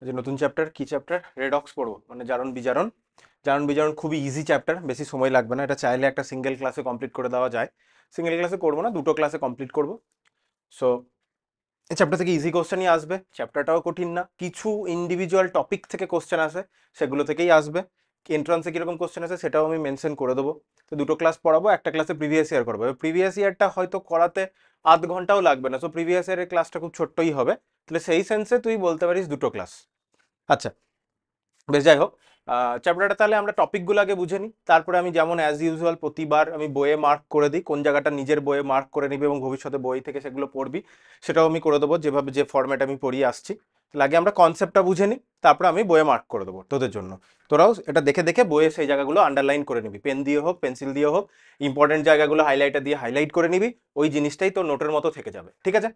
যে নতুন চ্যাপ্টার কি চ্যাপ্টার রেডক্স পড়বো মানে জারণ বিজারণ। জারণ বিজারণ খুবই ইজি চ্যাপ্টার, বেশি সময় লাগবে না, এটা চাইলে একটা সিঙ্গেল ক্লাসে কমপ্লিট করে দেওয়া যায়। সিঙ্গেল ক্লাসে করবো না, দুটো ক্লাসে কমপ্লিট করবো। সো এই চ্যাপ্টার থেকে ইজি কোশ্চেনই আসবে, চ্যাপ্টারটাও কঠিন না, কিছু ইন্ডিভিজুয়াল টপিক থেকে কোশ্চেন আসে, সেগুলো থেকেই আসবে। এন্ট্রান্সে কিরকম কোশ্চেন আছে সেটাও আমি মেনশন করে দেবো। তো দুটো ক্লাস পড়াবো, একটা ক্লাসে প্রিভিয়াস ইয়ার করবো। প্রিভিয়াস ইয়ারটা হয়তো করাতে আধ ঘন্টাও লাগবে না, সো প্রিভিয়াস ইয়ারের ক্লাসটা খুব ছোট্টই হবে। তাহলে সেই সেন্সে তুই বলতে পারিস দুটো ক্লাস। আচ্ছা, বেশ, যাই হোক, চ্যাপ্টারটা তাহলে আমরা টপিকগুলো আগে বুঝে নিই, তারপরে আমি যেমন অ্যাজ ইউজুয়াল প্রতিবার আমি বইয়ে মার্ক করে দিই, কোন জায়গাটা নিজের বইয়ে মার্ক করে নিবি এবং ভবিষ্যতে বই থেকে সেগুলো পড়বি, সেটাও আমি করে দেবো যেভাবে যে ফরম্যাট আমি পড়িয়ে আসছি। তাহলে আগে আমরা কনসেপ্টটা বুঝে নিই, তারপরে আমি বইয়ে মার্ক করে দেবো তোদের জন্য। তোরাও এটা দেখে দেখে বইয়ে সেই জায়গাগুলো আন্ডারলাইন করে নিবি, পেন দিয়ে হোক পেন্সিল দিয়ে হোক, ইম্পর্টেন্ট জায়গাগুলো হাইলাইটার দিয়ে হাইলাইট করে নিবি। ওই জিনিসটাই তোর নোটের মতো থেকে যাবে, ঠিক আছে?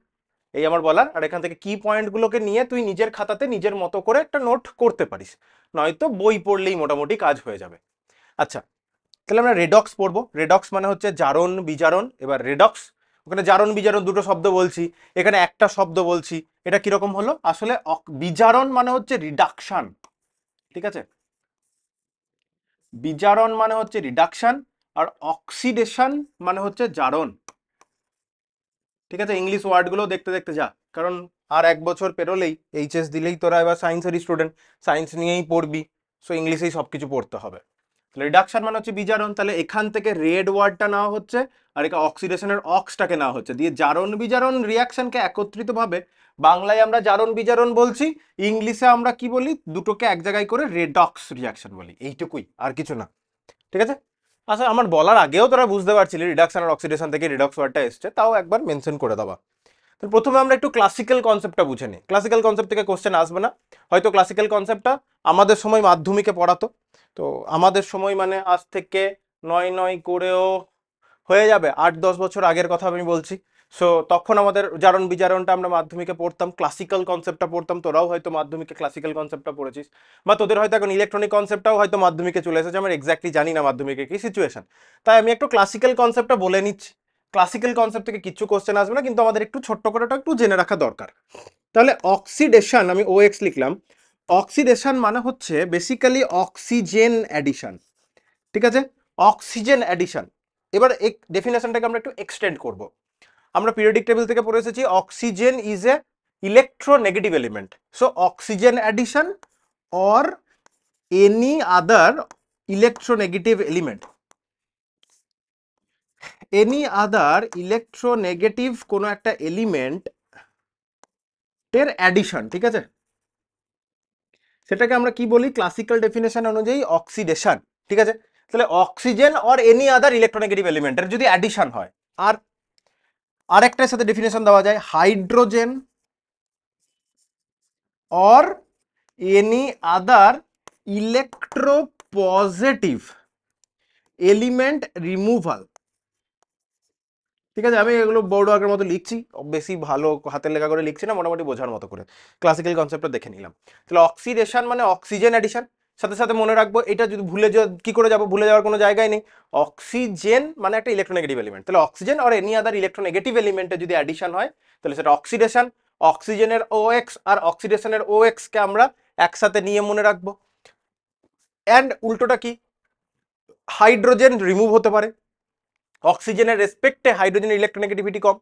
এই আমার বলার। আর এখান থেকে কি পয়েন্টগুলোকে নিয়ে তুই নিজের খাতাতে নিজের মতো করে একটা নোট করতে পারিস, নয়তো বই পড়লেই মোটামুটি কাজ হয়ে যাবে। আচ্ছা, তাহলে আমরা রেডক্স পড়বো। রেডক্স মানে হচ্ছে জারণ বিজারণ। এবার রেডক্স, ওখানে জারণ বিজারণ দুটো শব্দ বলছি, এখানে একটা শব্দ বলছি। এটা কিরকম হলো আসলে? বিজারণ মানে হচ্ছে রিডাকশন, ঠিক আছে? বিজারণ মানে হচ্ছে রিডাকশন, আর অক্সিডেশন মানে হচ্ছে জারণ, ঠিক আছে? ইংলিশ ওয়ার্ডগুলো দেখতে দেখতে যা, কারণ আর এক বছর পেরোলেই এইচএস দিলেই তোরা এবার সায়েন্সেরই স্টুডেন্ট, সায়েন্স নিয়েই পড়বি, সো ইংলিশেই সব কিছু পড়তে হবে। তাহলে রিডাকশন মানে হচ্ছে বিজারণ, তাহলে এখান থেকে রেড ওয়ার্ডটা নেওয়া হচ্ছে, আর এখানে অক্সিডেশনের অক্সটাকে নেওয়া হচ্ছে, দিয়ে জারণ বিজারণ রিয়াকশনকে একত্রিতভাবে বাংলায় আমরা জারণ বিজারণ বলছি, ইংলিশে আমরা কি বলি? দুটোকে এক জায়গায় করে রেডক্স রিয়াকশন বলি, এইটুকুই, আর কিছু না, ঠিক আছে? আচ্ছা, আমার বলার আগেও তোরা বুঝতে পারছিলি রিডাকশন আর অক্সিডেশন থেকে রিডক্স ওয়ার্ডটা এসছে, তাও একবার মেনশন করে দেওয়া। তো প্রথমে আমরা একটু ক্লাসিক্যাল কনসেপ্টটা বুঝে নিই। ক্লাসিক্যাল কনসেপ্ট থেকে কোশ্চেন আসবে না, হয়তো ক্লাসিক্যাল কনসেপ্টটা আমাদের সময় মাধ্যমিকে পড়াতো। তো আমাদের সময় মানে আজ থেকে নয় নয় করেও হয়ে যাবে 8-10 বছর আগের কথা আমি বলছি। সো তখন আমাদের জারণ বিজারণটা আমরা মাধ্যমিকে পড়তাম, ক্লাসিক্যাল কনসেপ্টটা পড়তাম। তোরাও হয়তো মাধ্যমিকে ক্লাসিক্যাল কনসেপ্টটা পড়েছিস, বা তোদের হয়তো এখন ইলেকট্রনিক কনসেপ্টটাও হয়তো মাধ্যমিকে চলে এসেছে, আমরা এক্স্যাক্টলি জানি না মাধ্যমিকে কি সিচুয়েশন। তাই আমি একটু ক্লাসিক্যাল কনসেপ্টটা বলে নিচ্ছি। ক্লাসিক্যাল কনসেপ্ট থেকে কিছু কোশ্চেন আসবে না, কিন্তু আমাদের একটু ছোট্ট করে একটু জেনে রাখা দরকার। তাহলে অক্সিডেশন, আমি OX লিখলাম। অক্সিডেশন মানে হচ্ছে বেসিক্যালি অক্সিজেন অ্যাডিশন, ঠিক আছে? Oxygen addition. এবার এই ডেফিনেশনটাকে আমরা একটু এক্সটেন্ড করব। আমরা পিরিয়ডিক টেবিল থেকে পড়ে এসেছি oxygen is a electronegative element. So oxygen addition or any other electronegative element, any other electronegative কোনো একটা এলিমেন্ট এর অ্যাডিশন, ঠিক আছে? সেটাকে আমরা কি বলি ক্লাসিক্যাল ডেফিনেশন অনুযায়ী? অক্সিডেশন, ঠিক আছে? তাহলে oxygen or any other electronegative এলিমেন্টের যদি অ্যাডিশন হয়। আর আরেকটার সাথে ডেফিনেশন দেওয়া যায় hydrogen or any other electropositive element removal, ঠিক আছে? আমি এগুলো বোর্ড ওয়ার্কের মতো লিখছি, বেশি ভালো হাতের লেখা করে লিখছি না, মোটামুটি বোঝার মতো করে ক্লাসিক্যাল কনসেপ্টটা দেখে নিলাম। তাহলে অক্সিডেশন মানে অক্সিজেন অ্যাডিশন। সাথে সাথে মনে রাখবো, এটা যদি ভুলে কি করে যাবো, ভুলে যাওয়ার কোনো জায়গায় নেই। অক্সিজেন মানে একটা ইলেকট্রোনেগেটিভ এলিমেন্ট, তাহলে অক্সিজেন আর এনি আদার ইলেকট্রোনেগেটিভ এলিমেন্টে যদি অ্যাডিশন হয় তাহলে সেটা অক্সিডেশন। অক্সিজেনের OX আর অক্সিডেশনের OX কে আমরা একসাথে নিয়ে মনে রাখবো। অ্যান্ড উল্টোটা কি? হাইড্রোজেন রিমুভ হতে পারে, অক্সিজেনের রেসপেক্টে হাইড্রোজেনের ইলেকট্রোনেগেটিভিটি কম,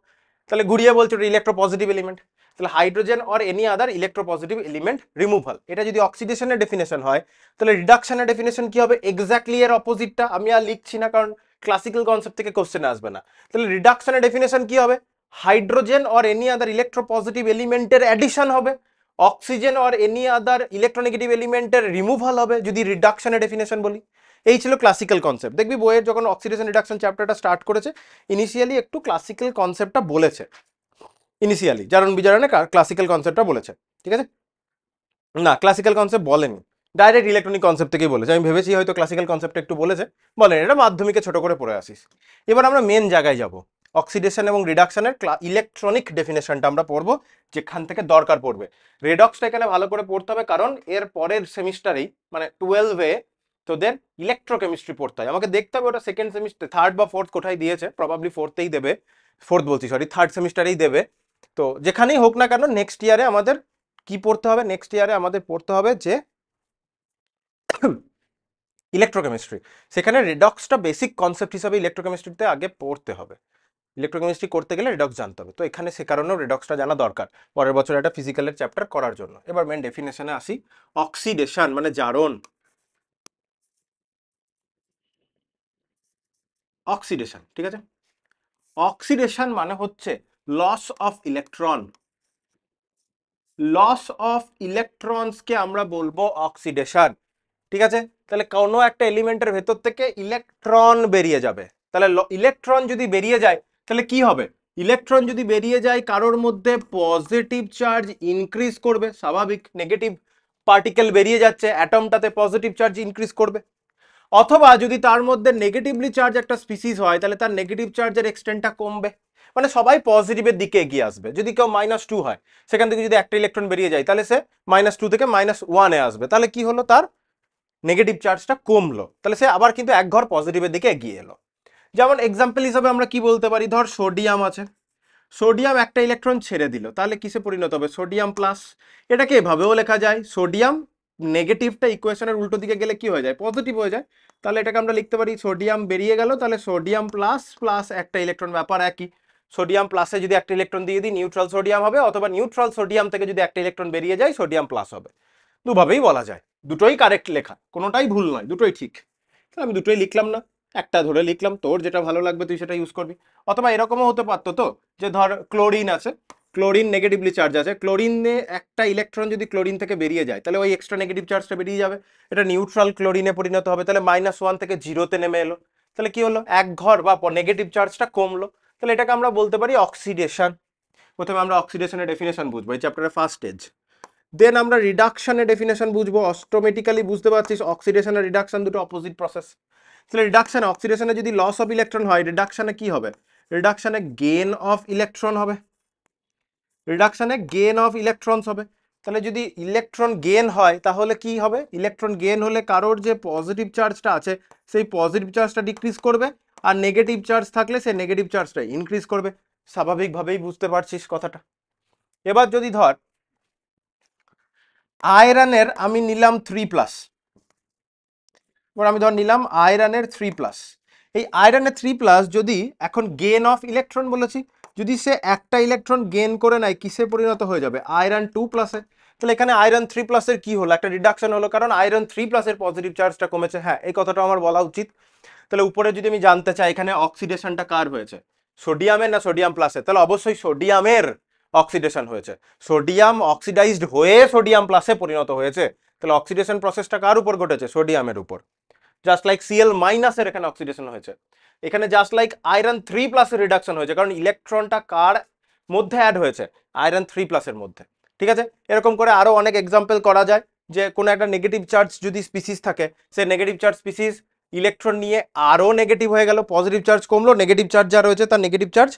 তাহলে ঘুরিয়ে বলছে ওটা ইলেকট্রোপজিটিভ এলিমেন্ট। তাহলে hydrogen or any other electropositive element removal, এটা যদি অক্সিডেশনের ডেফিনেশন হয়, তাহলে রিডাকশনের ডেফিনেশন কি হবে? এক্স্যাক্টলি এর অপোজিটটা। আমি আর লিখছি না, কারণ ক্লাসিক্যাল কনসেপ্ট থেকে কোশ্চেন আসবে না। তাহলে রিডাকশনের ডেফিনেশন কি হবে? Hydrogen or any other electropositive এলিমেন্টের অ্যাডিশন হবে, oxygen or any other electronegative এলিমেন্টের রিমুভাল হবে, যদি রিডাকশনের ডেফিনেশন বলি। এই ছিল ক্লাসিক্যাল কনসেপ্ট। দেখবি বইয়ের যখন অক্সিডেশন রিডাকশন চ্যাপ্টারটা স্টার্ট করেছে, ইনিশিয়ালি একটু ক্লাসিক্যাল কনসেপ্টটা বলেছে, ইনিশিয়ালি জারণ বিজারণে ক্লাসিক্যাল কনসেপ্টটা বলেছে, ঠিক আছে? না, ক্লাসিক্যাল কনসেপ্ট বলেনি, ডাইরেক্ট ইলেকট্রনিক কনসেপ্ট থেকেই বলেছে। আমি ভেবেছি হয়তো ক্লাসিক্যাল কনসেপ্ট একটু বলেছে, বলেন, এটা মাধ্যমিকে ছোট করে পড়ে আসিস। এবার আমরা মেন জায়গায় যাব, অক্সিডেশন এবং রিডাকশনের ইলেকট্রনিক ডেফিনেশনটা আমরা পড়বো, যেখান থেকে দরকার পড়বে। রেডক্সটা এখানে ভালো করে পড়তে হবে, কারণ এর পরের সেমিস্টারেই মানে 12-এ তোদের ইলেকট্রোকেমিস্ট্রি পড়তে হয়। আমাকে দেখতে হবে ওটা সেকেন্ড সেমিস্টার, থার্ড বা ফোর্থ কোথায় দিয়েছে, প্রবাবলি ফোর্থেই দেবে, ফোর্থ বলছি সরি, থার্ড সেমিস্টারেই দেবে। তো যেখানেই হোক না কেন নেক্সট ইয়ারে আমাদের কি পড়তে হবে নেক্সট ইয়ারে আমাদের পড়তে হবে যে ইলেকট্রোকেমিস্ট্রি, সেখানে রেডক্সটা বেসিক কনসেপ্ট হিসাবে ইলেকট্রোকেমিস্ট্রিতে আগে পড়তে হবে। ইলেকট্রোকেমিস্ট্রি করতে গেলে রেডক্স জানতে হবে, তো এখানে সে কারণেও রেডক্সটা জানা দরকার পরের বছর একটা ফিজিক্যালের চ্যাপ্টার করার জন্য। এবার মেন ডেফিনেশনে আসি। অক্সিডেশন মানে জারণ। অক্সিডেশন, ঠিক আছে, অক্সিডেশন মানে হচ্ছে loss of electron. Loss of ইলেকট্রনসকে আমরা বলবো অক্সিডেশন, ঠিক আছে। তাহলে কোনো একটা এলিমেন্টের ভেতর থেকে ইলেকট্রন বেরিয়ে যাবে, তাহলে ইলেকট্রন যদি বেরিয়ে যায় তাহলে কি হবে? ইলেকট্রন যদি বেরিয়ে যায় কারোর মধ্যে পজিটিভ চার্জ ইনক্রিজ করবে, স্বাভাবিক। নেগেটিভ পার্টিকেল বেরিয়ে যাচ্ছে, অ্যাটমটাতে পজিটিভ চার্জ ইনক্রিজ করবে। অথবা যদি তার মধ্যে নেগেটিভলি চার্জ একটা স্পিসিস হয় তাহলে তার নেগেটিভ চার্জের এক্সটেন্টটা কমবে, মানে সবাই পজিটিভের দিকে এগিয়ে আসবে। যদি কেউ -2 হয়, সেখান থেকে যদি একটা ইলেকট্রন বেরিয়ে যায় তাহলে সে -2 থেকে -1-এ আসবে, তাহলে কি হলো? তার নেগেটিভ চার্জটা কমলো, তাহলে সে আবার কিন্তু এক ঘর পজিটিভের দিকে এগিয়ে এলো। যেমন এক্সাম্পল হিসাবে আমরা কি বলতে পারি, ধর সোডিয়াম আছে, সোডিয়াম একটা ইলেকট্রন ছেড়ে দিল, তাহলে কিসে পরিণত হবে? Sodium plus. এটাকে এভাবেও লেখা যায়, সোডিয়াম নেগেটিভটা ইকুয়েশনের উল্টো দিকে গেলে কি হয়ে যায়? পজিটিভ হয়ে যায়। তাহলে এটাকে আমরা লিখতে পারি সোডিয়াম বেরিয়ে গেল, তাহলে সোডিয়াম প্লাস প্লাস একটা ইলেকট্রন, ব্যাপার একই। সোডিয়াম প্লাসে যদি একটা ইলেকট্রন দিয়ে দিই নিউট্রাল সোডিয়াম হবে, অথবা নিউট্রাল সোডিয়াম থেকে যদি একটা ইলেকট্রন বেরিয়ে যায় সোডিয়াম প্লাস হবে। দুভাবেই বলা যায়, দুটোই কারেক্ট লেখা, কোনোটাই ভুল নয়, দুটোই ঠিক। তাহলে আমি দুটোই লিখলাম না, একটা ধরে লিখলাম, তোর যেটা ভালো লাগবে তুই সেটা ইউজ করবি। অথবা এরকমও হতে পারতো তো, যে ধর ক্লোরিন আছে, ক্লোরিন নেগেটিভলি চার্জ আছে, ক্লোরিনে একটা ইলেকট্রন যদি ক্লোরিন থেকে বেরিয়ে যায় তাহলে ওই এক্সট্রা নেগেটিভ চার্জটা বেরিয়ে যাবে, এটা নিউট্রাল ক্লোরিনে পরিণত হবে, তাহলে -1 থেকে 0-তে নেমে এলো, তাহলে কি হলো? এক ঘর বা নেগেটিভ চার্জটা কমলো, তাহলে এটাকে আমরা বলতে পারি অক্সিডেশন। প্রথমে আমরা অক্সিডেশনের ডেফিনেশন বুঝবো, এই চ্যাপ্টারের ফার্স্ট স্টেজ। দেন আমরা রিডাকশনের ডেফিনেশন বুঝবো। অটোমেটিক্যালি বুঝতে পারছিস অক্সিডেশন আর রিডাকশন দুটো অপোজিট প্রসেস। তাহলে রিডাকশন, অক্সিডেশনে যদি লস অফ ইলেকট্রন হয়, রিডাকশনে কি হবে? রিডাকশনে গেইন অফ ইলেকট্রন হবে, রিডাকশনে গেইন অফ ইলেকট্রনস হবে। তাহলে যদি ইলেকট্রন গেইন হয় তাহলে কি হবে? ইলেকট্রন গেইন হলে কারোর যে পজিটিভ চার্জটা আছে সেই পজিটিভ চার্জটা ডিক্রিজ করবে, আর নেগেটিভ চার্জ থাকলে সেই নেগেটিভ চার্জটা ইনক্রিজ করবে। স্বাভাবিকভাবেই বুঝতে পারছিস কথাটা। এবার যদি ধর আয়রনের আমি নিলাম 3+, এবার আমি ধর নিলাম আয়রনের 3+, এই আয়রনের 3+ যদি এখন গেইন অফ ইলেকট্রন বলেছি, যদি সে একটা ইলেকট্রন গেইন করে নেয় কিসে পরিণত হয়ে যাবে? আয়রন 2+-এ। তাহলে এখানে আয়রন 3+-এর কি হলো? একটা রিডাকশন হলো, কারণ আয়রন 3+-এর পজিটিভ চার্জটা কমেছে। হ্যাঁ, এই কথাটা আমার বলা উচিত। তাহলে উপরে যদি আমি জানতে চাই এখানে অক্সিডেশনটা কার হয়েছে, সোডিয়ামের না সোডিয়াম প্লাসের, তাহলে অবশ্যই সোডিয়ামের অক্সিডেশন হয়েছে। সোডিয়াম অক্সিডাইজড হয়ে সোডিয়াম প্লাসে পরিণত হয়েছে, তাহলে অক্সিডেশন প্রসেসটা কার উপর ঘটেছে? সোডিয়ামের উপর। জাস্ট লাইক Cl- এর এখানে অক্সিডেশন হয়েছে, এখানে জাস্ট লাইক আয়রন 3+-এর রিডাকশন হয়েছে, কারণ ইলেকট্রনটা কার মধ্যে অ্যাড হয়েছে? আয়রন 3+-এর মধ্যে। ঠিক আছে, এরকম করে আরো অনেক এক্সাম্পল করা যায়, যে কোনো একটা নেগেটিভ চার্জ যদি স্পিসিস থাকে, সে নেগেটিভ চার্জ স্পিসিস ইলেকট্রন নিয়ে আরো নেগেটিভ হয়ে গেল, পজিটিভ চার্জ কমলো, নেগেটিভ চার্জ যা রয়েছে তার নেগেটিভ চার্জ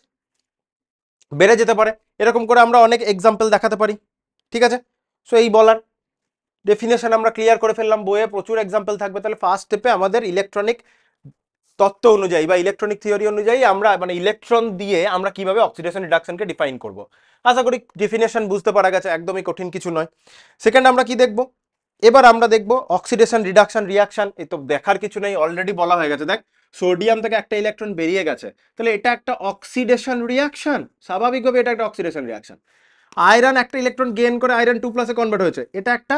বেড়ে যেতে পারে। এরকম করে আমরা অনেক এক্সাম্পল দেখাতে পারি। ঠিক আছে, সো এই বলার ডেফিনেশন আমরা ক্লিয়ার করে ফেললাম, বইয়ে প্রচুর এক্সাম্পল থাকবে। তাহলে ফার্স্ট স্টেপে আমাদের ইলেকট্রনিক তত্ত্ব অনুযায়ী বা ইলেকট্রনিক থিওরি অনুযায়ী আমরা মানে ইলেকট্রন দিয়ে আমরা কিভাবে অক্সিডেশন রিডাকশনকে ডিফাইন করব। আশা করি ডেফিনেশন বুঝতে পারা গেছে, একদমই কঠিন কিছু নয়। সেকেন্ড আমরা কি দেখব? এবার আমরা দেখব অক্সিডেশন রিডাকশন রিয়াকশন। এই তো দেখার কিছু নেই, অলরেডি বলা হয়ে গেছে। দেখ, সোডিয়াম থেকে একটা ইলেকট্রন বেরিয়ে গেছে, তাহলে এটা একটা অক্সিডেশন রিয়াকশন, স্বাভাবিকভাবে এটা একটা অক্সিডেশন রিয়াকশন। আয়রন একটা ইলেকট্রন গেইন করে আয়রন 2+-এ কনভার্ট হয়েছে, এটা একটা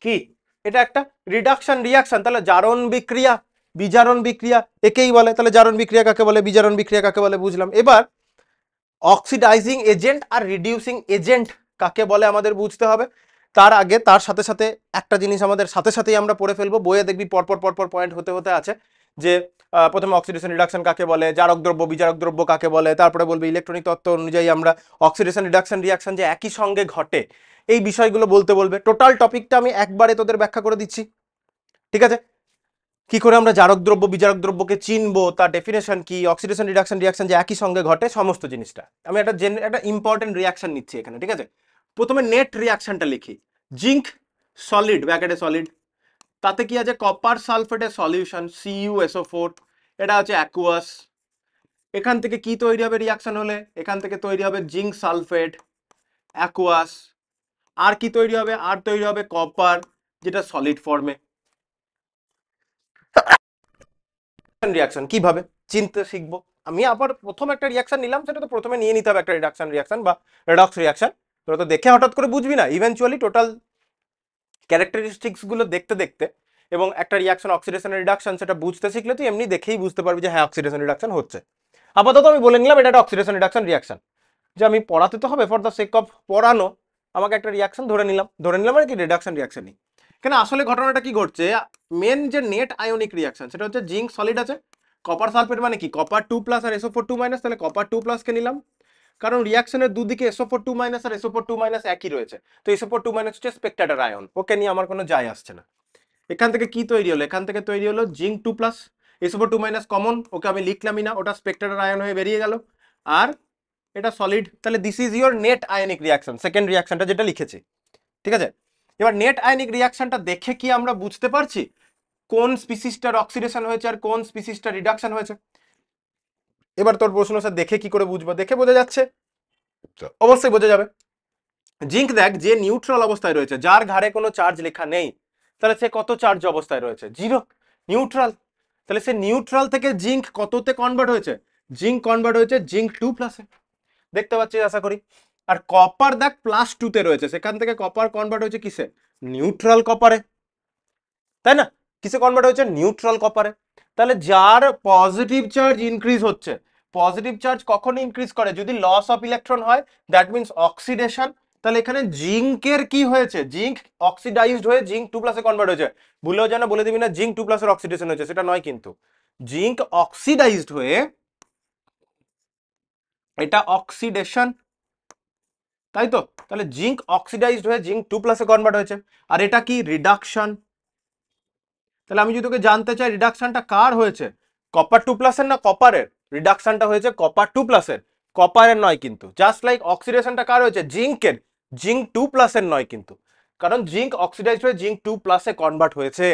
কি? এটা একটা রিডাকশন রিয়াকশন। তাহলে জারণ বিক্রিয়া, বিজারণ বিক্রিয়া একেই বলে। তাহলে জারণ বিক্রিয়া কাকে বলে, বিজারণ বিক্রিয়া কাকে বলে বুঝলাম। এবার অক্সিডাইজিং এজেন্ট আর রিডিউসিং এজেন্ট কাকে বলে আমাদের বুঝতে হবে। তার আগে তার সাথে সাথে একটা জিনিস আমাদের সাথে সাথেই আমরা পড়ে ফেলবো, বইয়ে দেখবি পরপর পরপর পয়েন্ট হতে হতে আছে, যে প্রথমে অক্সিডেশন রিডাকশন কাকে বলে, জারক দ্রব্য বিজারক দ্রব্য কাকে বলে, তারপরে বলবে ইলেকট্রনিক তত্ত্ব অনুযায়ী আমরা অক্সিডেশন রিডাকশন রিয়াকশন যে একই সঙ্গে ঘটে, এই বিষয়গুলো বলতে বলবে। টোটাল টপিকটা আমি একবারে তোদের ব্যাখ্যা করে দিচ্ছি। ঠিক আছে, কি করে আমরা জারক দ্রব্য বিজারক দ্রব্যকে চিনবো, তার ডেফিনেশন কি, অক্সিডেশন রিডাকশন রিয়াকশন যে একই সঙ্গে ঘটে, সমস্ত জিনিসটা আমি একটা ইম্পর্টেন্ট রিয়াকশন নিচ্ছি এখানে। ঠিক আছে, প্রথমে নেট রিয়াকশনটা লিখি। জিঙ্ক সলিড, ব্র্যাকেটে সলিড, তাতে কি আছে? কপার সালফেটের সলিউশন CuSO4, এটা হচ্ছে অ্যাকুয়াস। এখান থেকে কি তৈরি হবে রিয়াকশন হলে? এখান থেকে তৈরি হবে জিঙ্ক সালফেট, অ্যাকুয়াস, আর কি তৈরি হবে? আর তৈরি হবে কপার, যেটা সলিড ফর্মে। রিয়াকশন কিভাবে চিনতে শিখবো। আমি আবার প্রথম একটা রিয়াকশন নিলাম, সেটা তো প্রথমে নিয়ে নিতে হবে একটা রিডাকশন রিয়াকশন বা রেডক্স রিয়াকশন। তোরা তো দেখে হঠাৎ করে বুঝবি না, ইভেনচুয়ালি টোটাল ক্যারেক্টারিস্টিক্স গুলো দেখতে দেখতে এবং একটা রিয়াকশন অক্সিডেশন রিডাকশন সেটা বুঝতে শিখলে তুই এমনি দেখেই বুঝতে পারবি যে হ্যাঁ অক্সিডেশন রিডাকশন হচ্ছে। আপাতত আমি বলে নিলাম এটা একটা অক্সিডেশন রিডাকশন রিয়াকশন, যে আমি পড়াতে তো হবে, ফর দ্য সেক অফ পড়ানো আমাকে একটা রিয়াকশন ধরে নিলাম আর কি রিডাকশন রিয়াকশনই। কেন আসলে ঘটনাটা কি ঘটছে, মেন যে নেট আয়নিক রিয়াকশন সেটা হচ্ছে জিঙ্ক সলিড আছে, কপার সালফেট মানে কি কপার 2+ আর SO4 2- তাহলে কপার 2+ কে নিলাম, কারণ রিয়াকশনের দুদিকে SO4 2- আর SO4 2- একই রয়েছে, তো SO4 2- হচ্ছে স্পেকট্যাটর আয়ন, ওকে নিয়ে আমার কোনো যায় আসছে না। এখান থেকে কি তৈরি হলো, এখান থেকে তৈরি হলো জিঙ্ক 2+, SO4 2- কমন, ওকে আমি লিখলামই না, ওটা স্পেকট্যাটর আয়ন হয়ে বেরিয়ে গেল, আর এটা সলিড। তাহলে this is your net ionic reaction, second রিয়াকশনটা যেটা লিখেছি, ঠিক আছে। এবার নেট আয়নিক রিয়াকশনটা দেখে কি আমরা বুঝতে পারছি কোন স্পিসিসটার অক্সিডেশন হয়েছে আর কোন স্পিসিসটার রিডাকশন হয়েছে? এবার তোর প্রশ্ন স্যার দেখে কি করে বুঝবো, দেখে বোঝা যাচ্ছে, অবশ্যই বোঝা যাবে। জিঙ্ক দেখ যে নিউট্রাল অবস্থায় রয়েছে, যার ঘাড়ে কোনো চার্জ লেখা নেই, তাহলে সে কত চার্জ অবস্থায় রয়েছে? 0, নিউট্রাল। তাহলে সে নিউট্রাল থেকে জিঙ্ক কততে কনভার্ট হয়েছে? জিঙ্ক কনভার্ট হয়েছে জিঙ্ক 2+-এ, দেখতে পাচ্ছিস আশা করি। আর কপার দেখ +2-তে রয়েছে, সেখান থেকে কপার কনভার্ট হয়েছে কিসে? নিউট্রাল কপারে, তাই না? কিসে কনভার্ট হয়েছে? নিউট্রাল কপারে। তাহলে যার পজিটিভ চার্জ ইনক্রিজ হচ্ছে, পজিটিভ চার্জ কখন ইনক্রিজ করে? যদি লস অফ ইলেকট্রন হয়, দ্যাট মিনস অক্সিডেশন। তাহলে এখানে জিঙ্কের কি হয়েছে? জিঙ্ক অক্সিডাইজড হয়ে জিঙ্ক 2+-এ কনভার্ট হয়েছে। ভুলেও যেন বলে দিবি না জিঙ্ক 2+-এর অক্সিডেশন হয়েছে, সেটা নয় কিন্তু। জিঙ্ক অক্সিডাইজড হয়ে, এটা অক্সিডেশন, তাই তো? তাহলে জিঙ্ক অক্সিডাইজড হয়ে জিঙ্ক 2+-এ কনভার্ট হয়েছে, আর এটা কি? রিডাকশন। তাহলে আমি যদি তোকে জানতে চাই রিডাকশনটা কার হয়েছে, কপার 2+-এর না কপারের? রিডাকশনটা হয়েছে কপার 2+-এর, কপারের নয় কিন্তু। জাস্ট লাইক অক্সিডেশনটা কার হয়েছে? জিঙ্কের, জিঙ্ক 2+-এর নয় কিন্তু, কারণ জিঙ্ক অক্সিডাইজড হয়ে জিঙ্ক 2+-এ কনভার্ট হয়েছে,